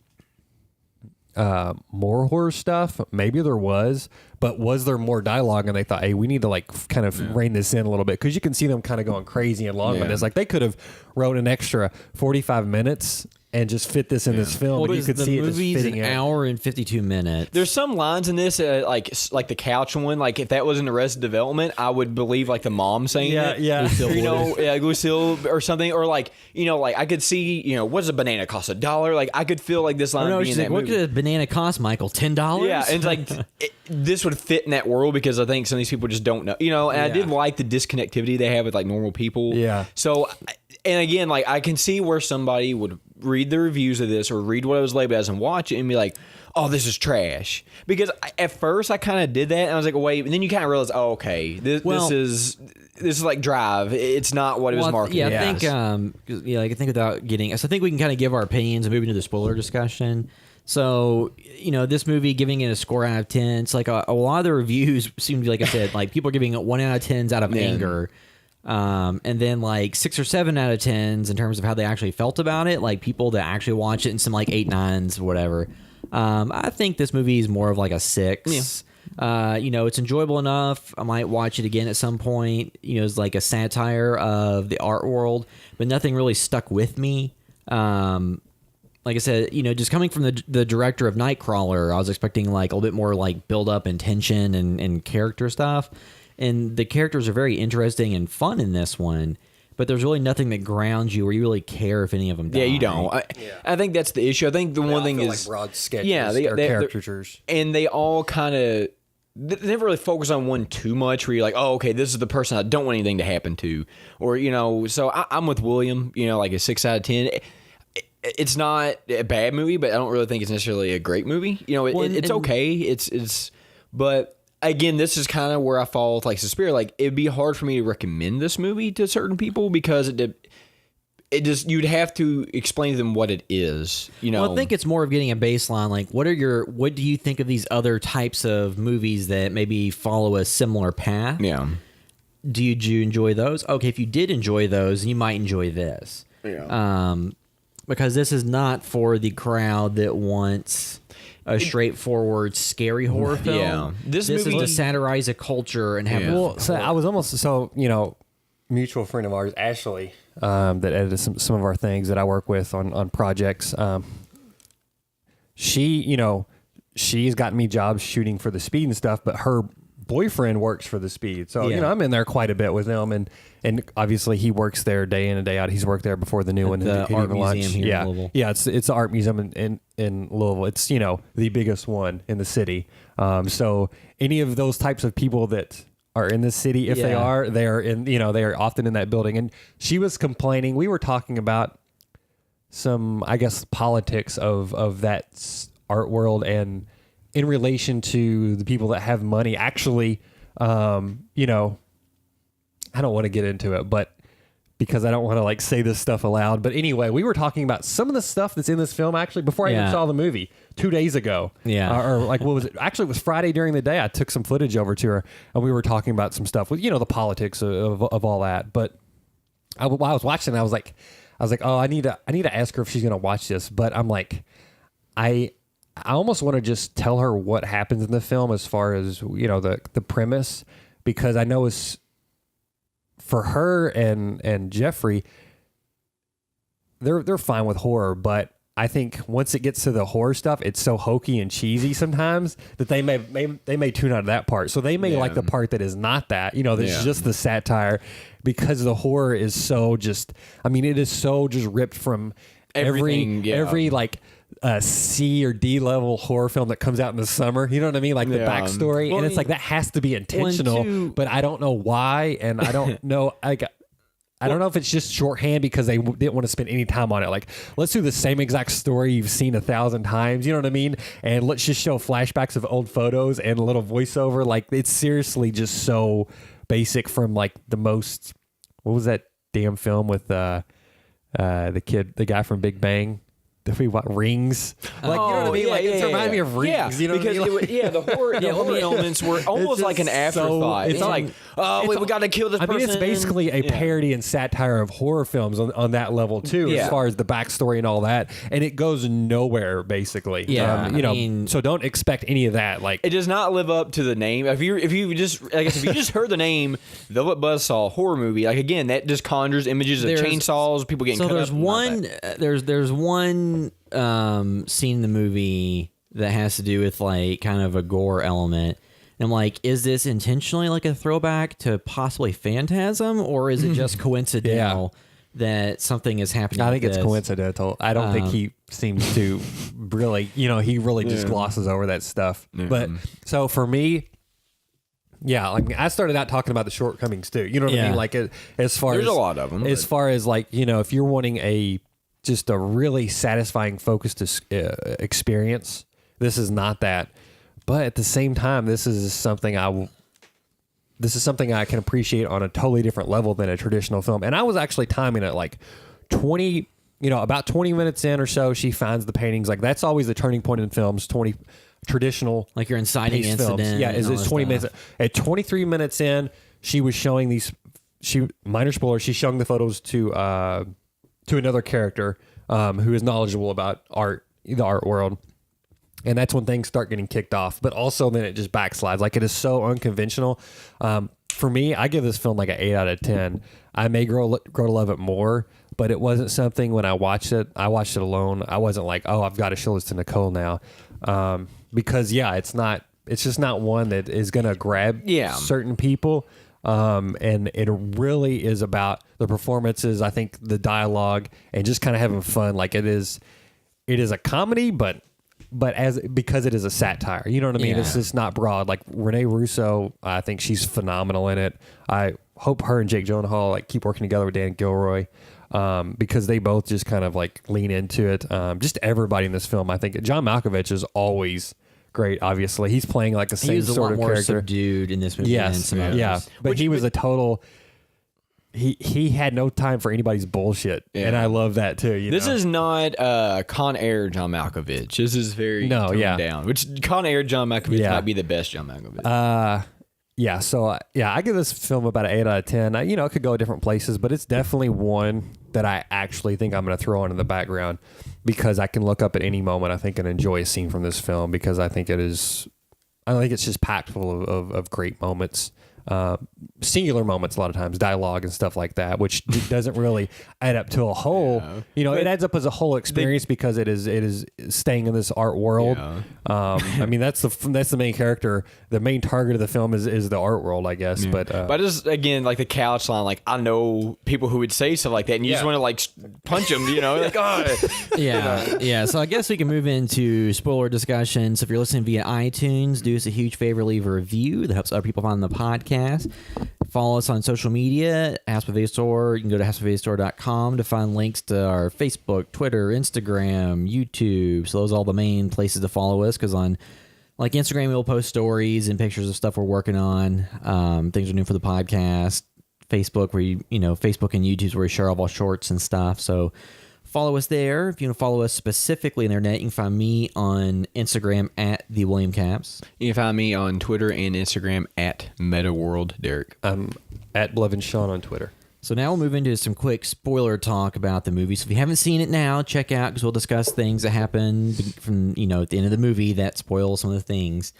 C: more horror stuff. Maybe there was, but was there more dialogue and they thought, hey, we need to like kind of rein this in a little bit, because you can see them kind of going crazy and long minutes. Like they could have wrote an extra 45 minutes and just fit this in this film, but you could see it just fitting
A: an hour and 52 minutes.
B: There's some lines in this, like the couch one. Like if that was in Arrested Development, I would believe like the mom saying it. You know, Lucille or something, or like like I could see what does a banana cost, $1? Like I could feel like this line being in that movie.
A: What could a banana cost, Michael? $10?
B: Yeah, and it's like this would fit in that world because I think some of these people just don't know. And I did like the disconnectivity they have with like normal people.
C: Yeah.
B: So, and again, like I can see where somebody would read the reviews of this or read what it was labeled as and watch it and be like, oh, this is trash. Because at first I kind of did that and I was like, wait, and then you kind of realize, oh, okay, this is like Drive. It's not what it was marketed as.
A: I think without getting, so I think we can kind of give our opinions and move into the spoiler discussion. So, this movie, giving it a score out of 10, it's like a lot of the reviews seem to be, like I said, like people are giving it 1 out of 10s out of anger. And then like 6 or 7 out of 10s in terms of how they actually felt about it, like people that actually watch it, and some like 8, 9s, whatever. I think this movie is more of like a 6. It's enjoyable enough. I might watch it again at some point. It's like a satire of the art world, but nothing really stuck with me. Like I said, just coming from the director of Nightcrawler, I was expecting like a little bit more like build up and tension and character stuff. And the characters are very interesting and fun in this one, but there's really nothing that grounds you where you really care if any of them die.
B: Yeah, you don't. I think that's the issue. I think the one thing is
C: like broad sketches.
B: Yeah,
C: they're caricatures,
B: and they all kind of they never really focus on one too much. Where you're like, oh, okay, this is the person I don't want anything to happen to, or So I'm with William. Like a 6 out of 10. It's not a bad movie, but I don't really think it's necessarily a great movie. It's okay. It's but. Again, this is kind of where I fall with like Suspiria. Like, it'd be hard for me to recommend this movie to certain people because it just you'd have to explain to them what it is.
A: Well, I think it's more of getting a baseline. Like, what do you think of these other types of movies that maybe follow a similar path?
B: Yeah.
A: Did you enjoy those? Okay, if you did enjoy those, you might enjoy this.
B: Yeah.
A: Because this is not for the crowd that wants a straightforward scary horror film.
B: Yeah.
A: This is to satirize a culture and have.
B: Yeah.
C: Well, so I was almost mutual friend of ours, Ashley, that edited some of our things that I work with on projects. She's gotten me jobs shooting for the Speed and stuff, but her boyfriend works for the Speed, so I'm in there quite a bit with him, and obviously he works there day in and day out. He's worked there before the new one,
A: the art museum here in Louisville.
C: Yeah, it's the art museum in Louisville. It's the biggest one in the city. So any of those types of people that are in the city, if they are in, they are often in that building. And she was complaining. We were talking about some, I guess, politics of that art world and in relation to the people that have money. Actually, I don't want to get into it, but because I don't want to like say this stuff aloud. But anyway, we were talking about some of the stuff that's in this film actually before I even saw the movie 2 days ago.
A: Yeah.
C: Or like, what was it? Actually, it was Friday during the day. I took some footage over to her and we were talking about some stuff with, the politics of all that. But while I was watching, I was like, oh, I need to ask her if she's going to watch this. But I'm like, I almost want to just tell her what happens in the film as far as, the premise, because I know it's for her and Jeffrey, they're fine with horror, but I think once it gets to the horror stuff, it's so hokey and cheesy sometimes that they may tune out of that part. So they may like the part that is not that, that's just the satire, because the horror is so it is so just ripped from every like C or D level horror film that comes out in the summer. You know what I mean? Like the backstory. Well, and it's like that has to be intentional, but I don't know why. And I don't know. I don't know if it's just shorthand because they didn't want to spend any time on it. Like, let's do the same exact story you've seen 1,000 times. You know what I mean? And let's just show flashbacks of old photos and a little voiceover. Like, it's seriously just so basic from like the most. What was that damn film with the guy from Big Bang? Rings? Like, you know what I mean? Like, it reminded me of Rings. You know
B: because
C: what I mean?
B: the horror elements were almost like an afterthought. It's like, we got to kill this person.
C: I mean, it's basically a parody and satire of horror films on that level too, as far as the backstory and all that. And it goes nowhere, basically.
A: Yeah,
C: so don't expect any of that. Like,
B: it does not live up to the name. If you just heard the name Velvet Buzzsaw horror movie, like, again, that just conjures images of chainsaws, people getting cut up.
A: So there's one scene in the movie that has to do with like kind of a gore element. And I'm like, is this intentionally like a throwback to possibly Phantasm, or is it just coincidental that something is happening?
C: I think it's coincidental. I don't think he seems to really, he really just glosses over that stuff. But so for me, I started out talking about the shortcomings too. You know what I mean? Like, as far
B: there's
C: as
B: a lot of them.
C: As far as like, if you're wanting just a really satisfying, focused experience, this is not that. But at the same time, this is something I can appreciate on a totally different level than a traditional film. And I was actually timing it like 20, about 20 minutes in or so, she finds the paintings. Like, that's always the turning point in films, 20 traditional.
A: Like your inciting incident.
C: Films. Yeah, it's 20 minutes. At 23 minutes in, she was showing minor spoiler, she's showing the photos to another character who is knowledgeable about art, the art world. And that's when things start getting kicked off. But also then it just backslides. Like, it is so unconventional. For me, I give this film like an 8 out of 10. I may grow to love it more, but it wasn't something when I watched it alone. I wasn't like, oh, I've got to show this to Nicole now. Because, it's just not one that is going to grab certain people. And it really is about the performances, I think the dialogue, and just kind of having fun. Like, it is a comedy, but because it is a satire, you know what I mean? It's just not broad. Like, Renee Russo, I think she's phenomenal in it. I hope her and Jake Gyllenhaal like keep working together with Dan Gilroy, because they both just kind of like lean into it. Just everybody in this film, I think. John Malkovich is always great. Obviously, he's playing like the same sort of character. He was a lot more subdued
A: in this movie than some others.
C: Yeah, but he was a total. He had no time for anybody's bullshit, and I love that too.
B: This is not Con Air John Malkovich. This is very toned down. Which Con Air John Malkovich might be the best John Malkovich.
C: I give this film about an 8 out of 10. It could go different places, but it's definitely one that I actually think I'm going to throw on in the background because I can look up at any moment, I think, and enjoy a scene from this film because I think it's just packed full of great moments. Singular moments a lot of times, dialogue and stuff like that, which doesn't really add up to a whole. It adds up as a whole experience because it is staying in this art world. I mean, that's the main character. The main target of the film is the art world, I guess. But
B: just again, like the couch line, like I know people who would say stuff like that, and you just want to like punch them, like
A: yeah. So I guess we can move into spoiler discussion. So if you're listening via iTunes, do us a huge favor, leave a review that helps other people find the podcast. Follow us on social media, House Movie Store. You can go to housemoviestore.com to find links to our Facebook, Twitter, Instagram, YouTube. So those are all the main places to follow us because on like Instagram, we'll post stories and pictures of stuff we're working on, things we're doing for the podcast. Facebook, Facebook and YouTube is where we share all our shorts and stuff. So follow us there. If you want to follow us specifically on the internet, you can find me on Instagram at the William Caps.
B: You can find me on Twitter and Instagram at MetaWorldDerek.
C: I'm at Blevin Sean on Twitter.
A: So now we'll move into some quick spoiler talk about the movie. So if you haven't seen it now, check out because we'll discuss things that happen from at the end of the movie that spoil some of the things.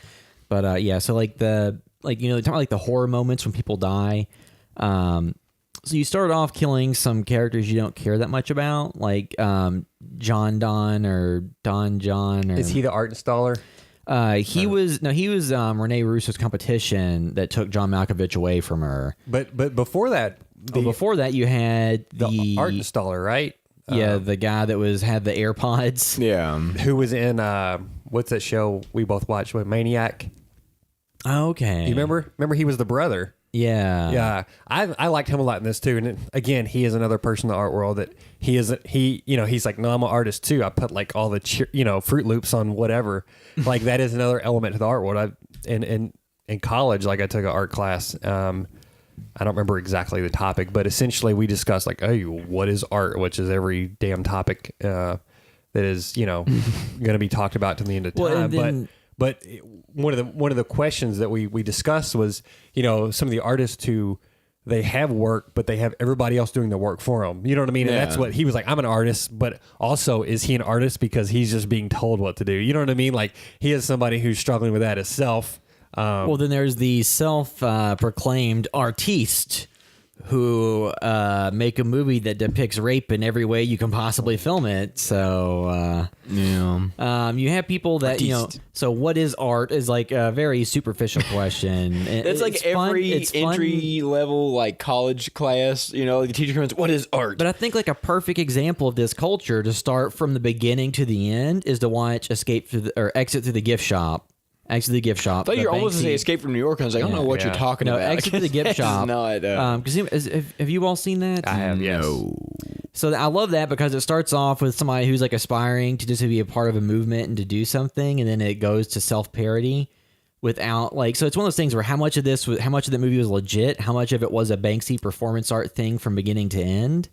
A: But so like talking about like the horror moments when people die. So you start off killing some characters you don't care that much about, like John Don or Don John. Or,
C: is he the art installer?
A: He was Renee Russo's competition that took John Malkovich away from her.
C: But before that,
A: before that you had the
C: art installer, right?
A: Yeah, the guy that had the AirPods.
B: Yeah,
C: who was in what's that show we both watched with Maniac?
A: Oh, okay,
C: you remember? Remember he was the brother.
A: Yeah.
C: I liked him a lot in this too. And again, he is another person in the art world that he's like, no, I'm an artist too. I put like all the Fruit Loops on whatever. Like that is another element to the art world. In college, like I took an art class. I don't remember exactly the topic, but essentially we discussed like, hey, what is art? Which is every damn topic that is going to be talked about to the end of time. But one of the questions that we discussed was, some of the artists who they have work, but they have everybody else doing the work for them. You know what I mean? And that's what he was like. I'm an artist, but also is he an artist because he's just being told what to do? You know what I mean? Like he is somebody who's struggling with that himself.
A: Well, then there's the self-proclaimed artiste who make a movie that depicts rape in every way you can possibly film it. So you have people that
B: artiste.
A: So what is art is like a very superficial question.
B: It's like every entry level like college class, the teacher comes, what is art?
A: But I think like a perfect example of this culture to start from the beginning to the end is to watch Exit Through the Gift Shop. Exit the Gift Shop.
B: I thought you were almost going to say Escape from New York. I was like, I don't know what you're talking about.
A: Exit to the Gift Shop.
B: Because
A: have you all seen that?
C: I have, yes.
B: No.
A: So I love that because it starts off with somebody who's like aspiring to just be a part of a movement and to do something, and then it goes to self-parody without like. So it's one of those things where how much of the movie was legit, how much of it was a Banksy performance art thing from beginning to end.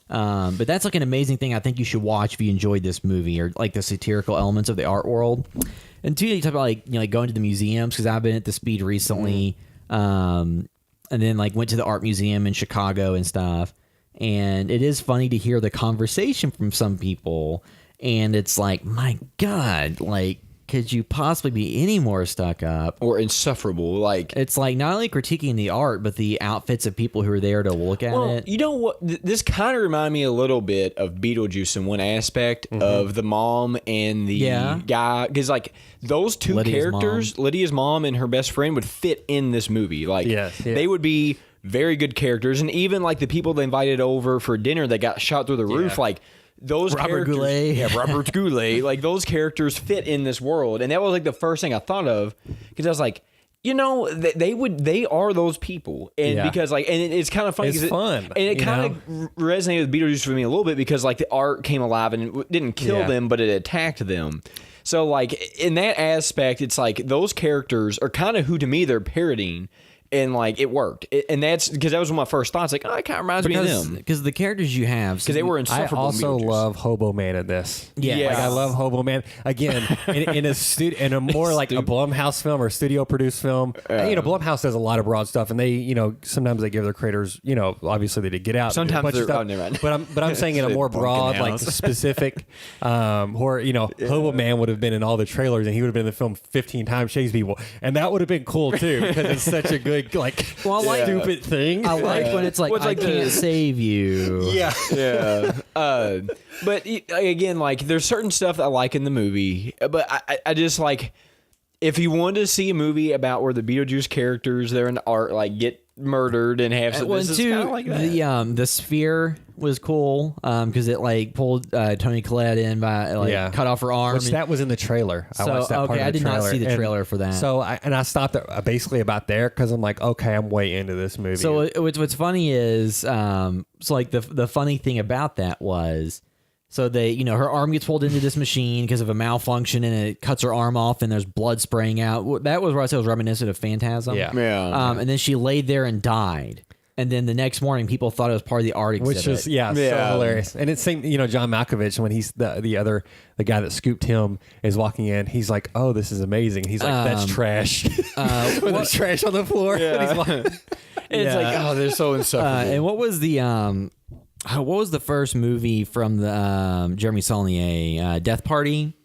A: But that's like an amazing thing I think you should watch if you enjoyed this movie or like the satirical elements of the art world. And two, you talk about like going to the museums because I've been at the Speed recently, and then like went to the art museum in Chicago and stuff. And it is funny to hear the conversation from some people, and it's like, my God, like could you possibly be any more stuck up
B: or insufferable? Like,
A: it's like not only critiquing the art, but the outfits of people who are there to look at it.
B: You know what? This kind of reminded me a little bit of Beetlejuice in one aspect of the mom and the guy, because like those two characters, Lydia's mom and her best friend, would fit in this movie. Like, they would be very good characters, and even like the people they invited over for dinner that got shot through the roof, like. Those
A: Robert
B: characters,
A: Goulet.
B: Robert Goulet, like those characters fit in this world, and that was like the first thing I thought of, because I was like, you know, they are those people, and because like, and it's kind of funny,
C: it's fun,
B: and it kind of resonated with Beetlejuice for me a little bit, because like the art came alive and it didn't kill them, but it attacked them. So like in that aspect, it's like those characters are kind of who to me they're parodying. And like it worked, and that's because that was one of my first thoughts. Like, oh, it kind of reminds me of them
A: because the characters you have,
B: because they were insufferable.
C: I also love Hobo Man in this.
A: Yeah,
C: like I love Hobo Man again in a studio, in a more like a Blumhouse film or studio produced film. You know, Blumhouse does a lot of broad stuff, and they, you know, sometimes they give their creators, you know, obviously they did Get Out.
B: Sometimes they're
C: but I'm saying in a more broad, like specific, horror. You know, Hobo Man would have been in all the trailers, and he would have been in the film 15 times, chase people, and that would have been cool too, because it's such a good. Like, stupid thing.
A: I like when it's like, I can't save you.
B: But again, like there's certain stuff that I like in the movie, but I just like, if you want to see a movie about where the Beetlejuice characters, they're in art, like get murdered and have some.
A: This is kind of like that. The sphere was cool because it like pulled Toni Collette in by like cut off her arm.
C: Which that was in the trailer. I watched that part of the trailer.
A: I did not see the trailer for that.
C: So I stopped at basically about there because I'm like, okay, I'm way into this movie.
A: So what's funny is so like the funny thing about that was. So they, you know, her arm gets pulled into this machine because of a malfunction, and it cuts her arm off, and there's blood spraying out. That was where I said it was reminiscent of Phantasm. And then she laid there and died. And then the next morning, people thought it was part of the art exhibit.
C: Which is so hilarious. And it's same, you know, John Malkovich, when he's the guy that scooped him is walking in. He's like, "Oh, this is amazing." He's like, "That's trash." With there's trash on the floor.
B: It's like, oh, they're so insufferable.
A: And what was the first movie from the Jeremy Saulnier, Death Party?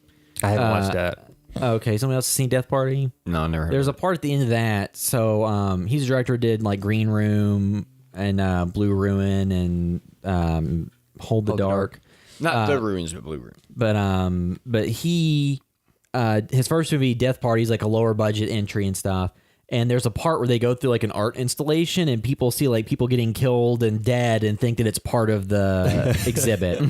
C: I haven't watched that.
A: Okay, someone else has seen Death Party?
B: No, never heard.
A: There's a part at the end of that. So he's a director who did like Green Room and Blue Ruin and Hold the Dark.
B: Not The Ruins, but Blue Ruin.
A: But he his first movie, Death Party, is like a lower budget entry and stuff. And there's a part where they go through like an art installation, and people see like people getting killed and dead, and think that it's part of the exhibit.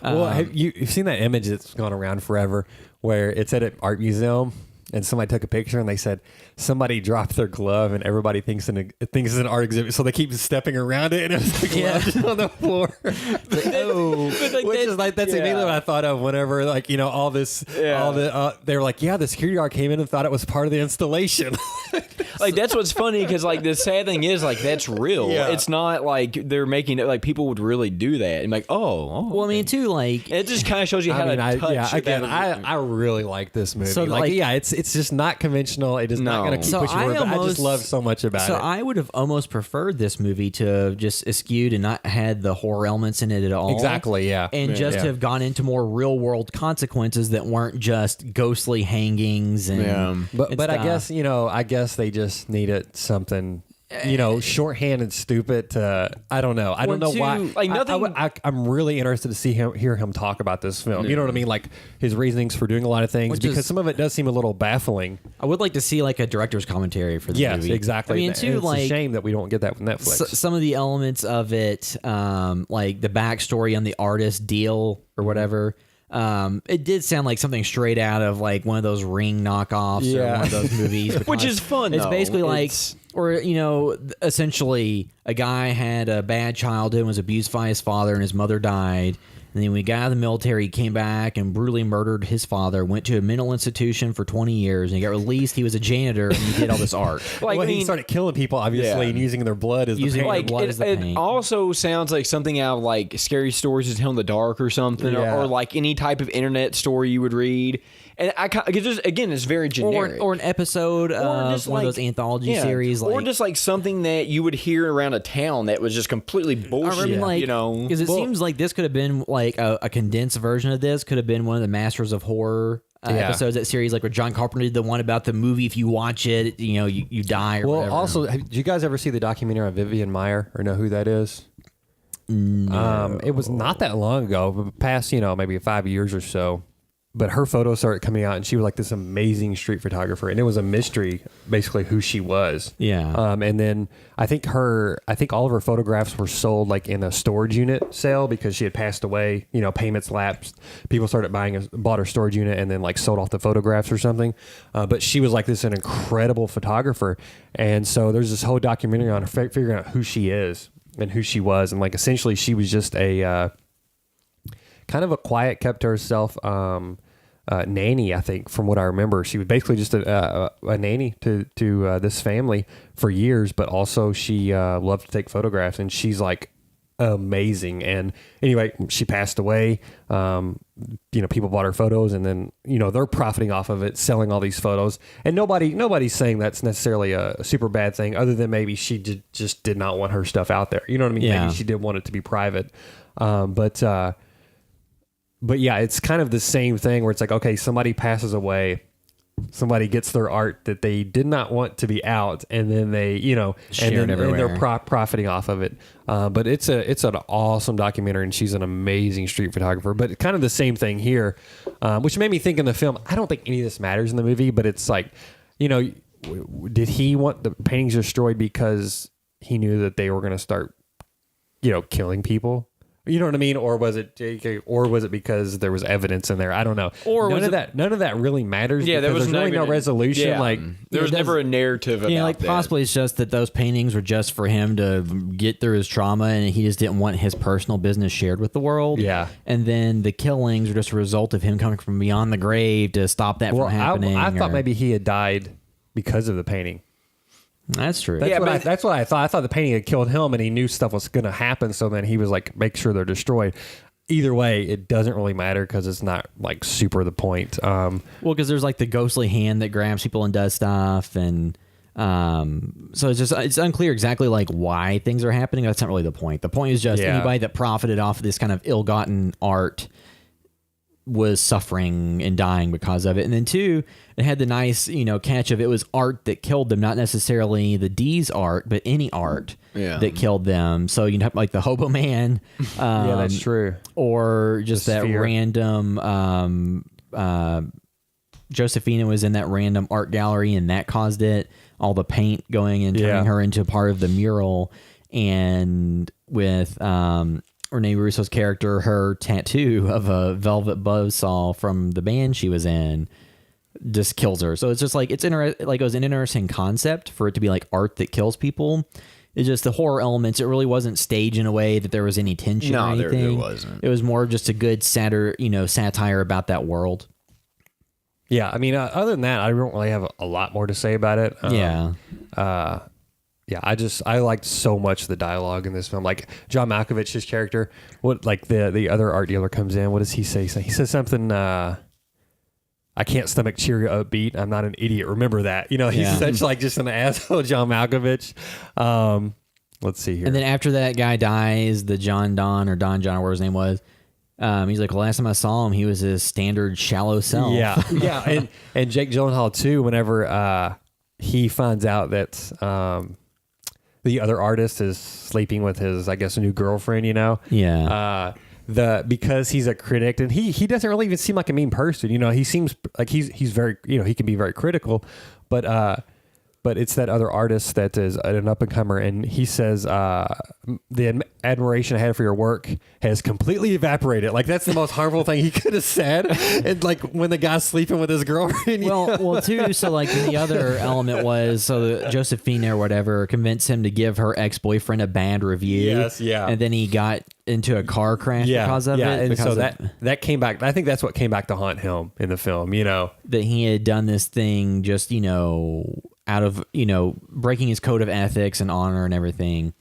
C: Well, you've seen that image that's gone around forever, where it's at an art museum, and somebody took a picture, and they said somebody dropped their glove, and everybody thinks it's an art exhibit, so they keep stepping around it, and it's the glove on the floor. Which is like that's immediately what I thought of whenever, like, you know, all this, they were like, the security guard came in and thought it was part of the installation.
B: Like, that's what's funny, because like the sad thing is, like, that's real. It's not like they're making it like people would really do that. And like,
A: well, I mean, too, like,
B: and it just kind of shows you how to touch.
C: I really like this movie.
A: So, like,
C: it's just not conventional. It is not going to keep pushing forward. But I just love so much about it.
A: So I would have almost preferred this movie to just eschewed and not had the horror elements in it at all.
C: Exactly, yeah.
A: And just to have gone into more real world consequences that weren't just ghostly hangings and
C: But I guess, you know, they just needed something, you know, shorthand and stupid to, I don't know. I don't know why.
B: Like, nothing.
C: I'm really interested to hear him talk about this film. You know what I mean? Like his reasonings for doing a lot of things, because some of it does seem a little baffling.
A: I would like to see like a director's commentary for the movie.
C: Yes, exactly.
A: I mean, too,
C: it's
A: like,
C: a shame that we don't get that with Netflix.
A: Some of the elements of it, like the backstory on the artist deal or whatever. It did sound like something straight out of like one of those Ring knockoffs or one of those movies,
B: which is fun.
A: It's basically like, or, you know, essentially a guy had a bad childhood, was abused by his father, and his mother died. And then when he got out of the military, he came back and brutally murdered his father, went to a mental institution for 20 years, and he got released. He was a janitor, and he did all this art.
C: He started killing people, obviously, and using their blood as the paint.
B: Like, it also sounds like something out of like Scary Stories to Tell in the Dark or something, or like any type of internet story you would read. And again, it's very generic.
A: Or an episode of one of those anthology series.
B: Or just like something that you would hear around a town that was just completely bullshit. You know?
A: Because it seems like this could have been like a condensed version of this. Could have been one of the Masters of Horror episodes, that series, like where John Carpenter did the one about the movie. If you watch it, you die. Or whatever.
C: Also, did you guys ever see the documentary on Vivian Maier or know who that is?
A: No.
C: It was not that long ago, past maybe 5 years or so. But her photos started coming out, and she was like this amazing street photographer, and it was a mystery, basically, who she was.
A: Yeah.
C: And then I think all of her photographs were sold like in a storage unit sale because she had passed away. Payments lapsed. People started bought her storage unit, and then like sold off the photographs or something. But she was like an incredible photographer, and so there's this whole documentary on her figuring out who she is and who she was, and like essentially she was just a kind of a quiet, kept to herself nanny, I think, from what I remember. She was basically just a nanny to this family for years, but also she loved to take photographs, and she's like amazing. And anyway, she passed away. People bought her photos, and then they're profiting off of it, selling all these photos. And nobody's saying that's necessarily a super bad thing, other than maybe she just did not want her stuff out there. You know what I mean?
A: Yeah.
C: Maybe she did want it to be private. But yeah, it's kind of the same thing where it's like, okay, somebody passes away, somebody gets their art that they did not want to be out, and then they, and they're profiting off of it. But it's an awesome documentary, and she's an amazing street photographer. But kind of the same thing here, which made me think in the film, I don't think any of this matters in the movie, but it's like, did he want the paintings destroyed because he knew that they were going to start, killing people? You know what I mean? Or was it because there was evidence in there? I don't know.
A: Or
C: none of that really matters.
B: Yeah, there was
C: really no resolution.
B: Yeah,
C: like
B: there was never a narrative about
A: like
B: that.
A: possibly it's just that those paintings were just for him to get through his trauma, and he just didn't want his personal business shared with the world.
C: Yeah.
A: And then the killings were just a result of him coming from beyond the grave to stop that from happening.
C: I thought maybe he had died because of the painting.
A: That's true.
C: That's what I thought. I thought the painting had killed him, and he knew stuff was going to happen. So then he was like, make sure they're destroyed. Either way, it doesn't really matter because it's not like super the point.
A: Well, because there's like the ghostly hand that grabs people and does stuff, and so it's unclear exactly like why things are happening. That's not really the point. The point is just anybody that profited off of this kind of ill-gotten art was suffering and dying because of it. And then two, it had the nice, catch of it was art that killed them, not necessarily the D's art, but any art that killed them. So you'd have like the Hobo Man.
C: Yeah, that's true.
A: Or just
C: The
A: that
C: sphere.
A: random, Josephina was in that random art gallery, and that caused it. All the paint going and turning her into part of the mural. And with, Rene Russo's character, her tattoo of a Velvet Buzzsaw from the band she was in just kills her. So it's just like it was an interesting concept for it to be like art that kills people. It's just the horror elements. It really wasn't staged in a way that there was any tension or anything.
B: There wasn't.
A: It was more just a good satire about that world.
C: Yeah, I mean, other than that, I don't really have a lot more to say about it. Yeah, I liked so much the dialogue in this film. Like John Malkovich, his character, the other art dealer comes in. What does he say? He says something. I can't stomach Cheerio upbeat. I'm not an idiot. Remember that. He's such like just an asshole, John Malkovich. Let's see here.
A: And then after that guy dies, the Don John, or whatever his name was. He's like, well, last time I saw him, he was his standard shallow self.
C: Yeah. And Jake Gyllenhaal too. Whenever he finds out that the other artist is sleeping with his, I guess, new girlfriend,
A: Yeah.
C: Because he's a critic, and he doesn't really even seem like a mean person. He seems like he's very, he can be very critical, but it's that other artist that is an up-and-comer, and he says, the admiration I had for your work has completely evaporated. Like, that's the most harmful thing he could have said. And, like, when the guy's sleeping with his girlfriend.
A: Well, too, so, like, the other element was, so Josephina or whatever convinced him to give her ex-boyfriend a bad review.
C: Yes, yeah.
A: And then he got into a car crash because of it.
C: And so that came back. I think that's what came back to haunt him in the film,
A: That he had done this thing just, out of, breaking his code of ethics and honor and everything.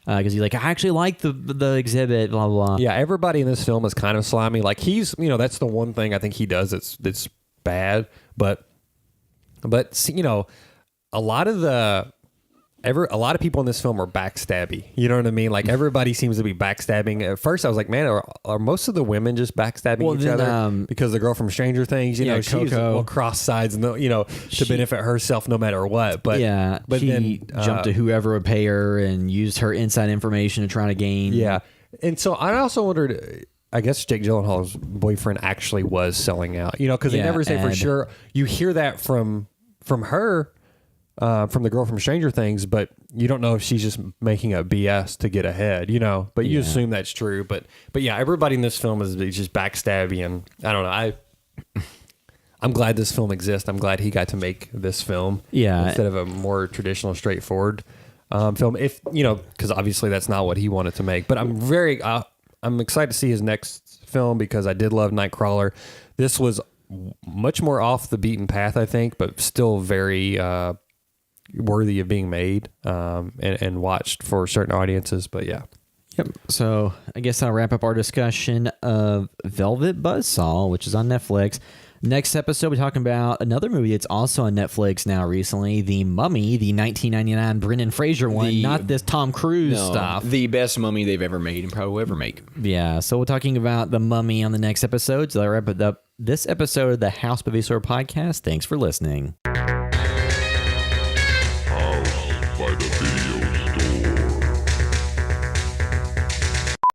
A: Because he's like, I actually like the exhibit, blah, blah, blah.
C: Yeah, everybody in this film is kind of slimy. Like, he's, that's the one thing I think he does that's bad. But a lot of the a lot of people in this film are backstabby. You know what I mean? Like everybody seems to be backstabbing. At first, I was like, man, are most of the women just backstabbing each other? Because the girl from Stranger Things, you know, she's cross sides, and to benefit herself no matter what. But
A: she then jumped to whoever would pay her and used her inside information to try to gain.
C: Yeah, and so I also wondered. I guess Jake Gyllenhaal's boyfriend actually was selling out. You know, because they never say for sure. You hear that from her. From the girl from Stranger Things, but you don't know if she's just making a BS to get ahead, you know. But you assume that's true. But yeah, everybody in this film is just backstabby, and I don't know. I'm glad this film exists. I'm glad he got to make this film, instead of a more traditional, straightforward film. If you know, because obviously that's not what he wanted to make. But I'm excited to see his next film because I did love Nightcrawler. This was much more off the beaten path, I think, but still very worthy of being made and watched for certain audiences. But yeah.
A: Yep. So I guess I'll wrap up our discussion of Velvet Buzzsaw, which is on Netflix. Next episode, we're talking about another movie that's also on Netflix now recently, The Mummy, the 1999 Brendan Fraser one, not this Tom Cruise stuff.
B: The best mummy they've ever made and probably will ever make.
A: Yeah, so we're talking about The Mummy on the next episode. So I'll wrap it up this episode of the House Buzzsaw podcast. Thanks for listening.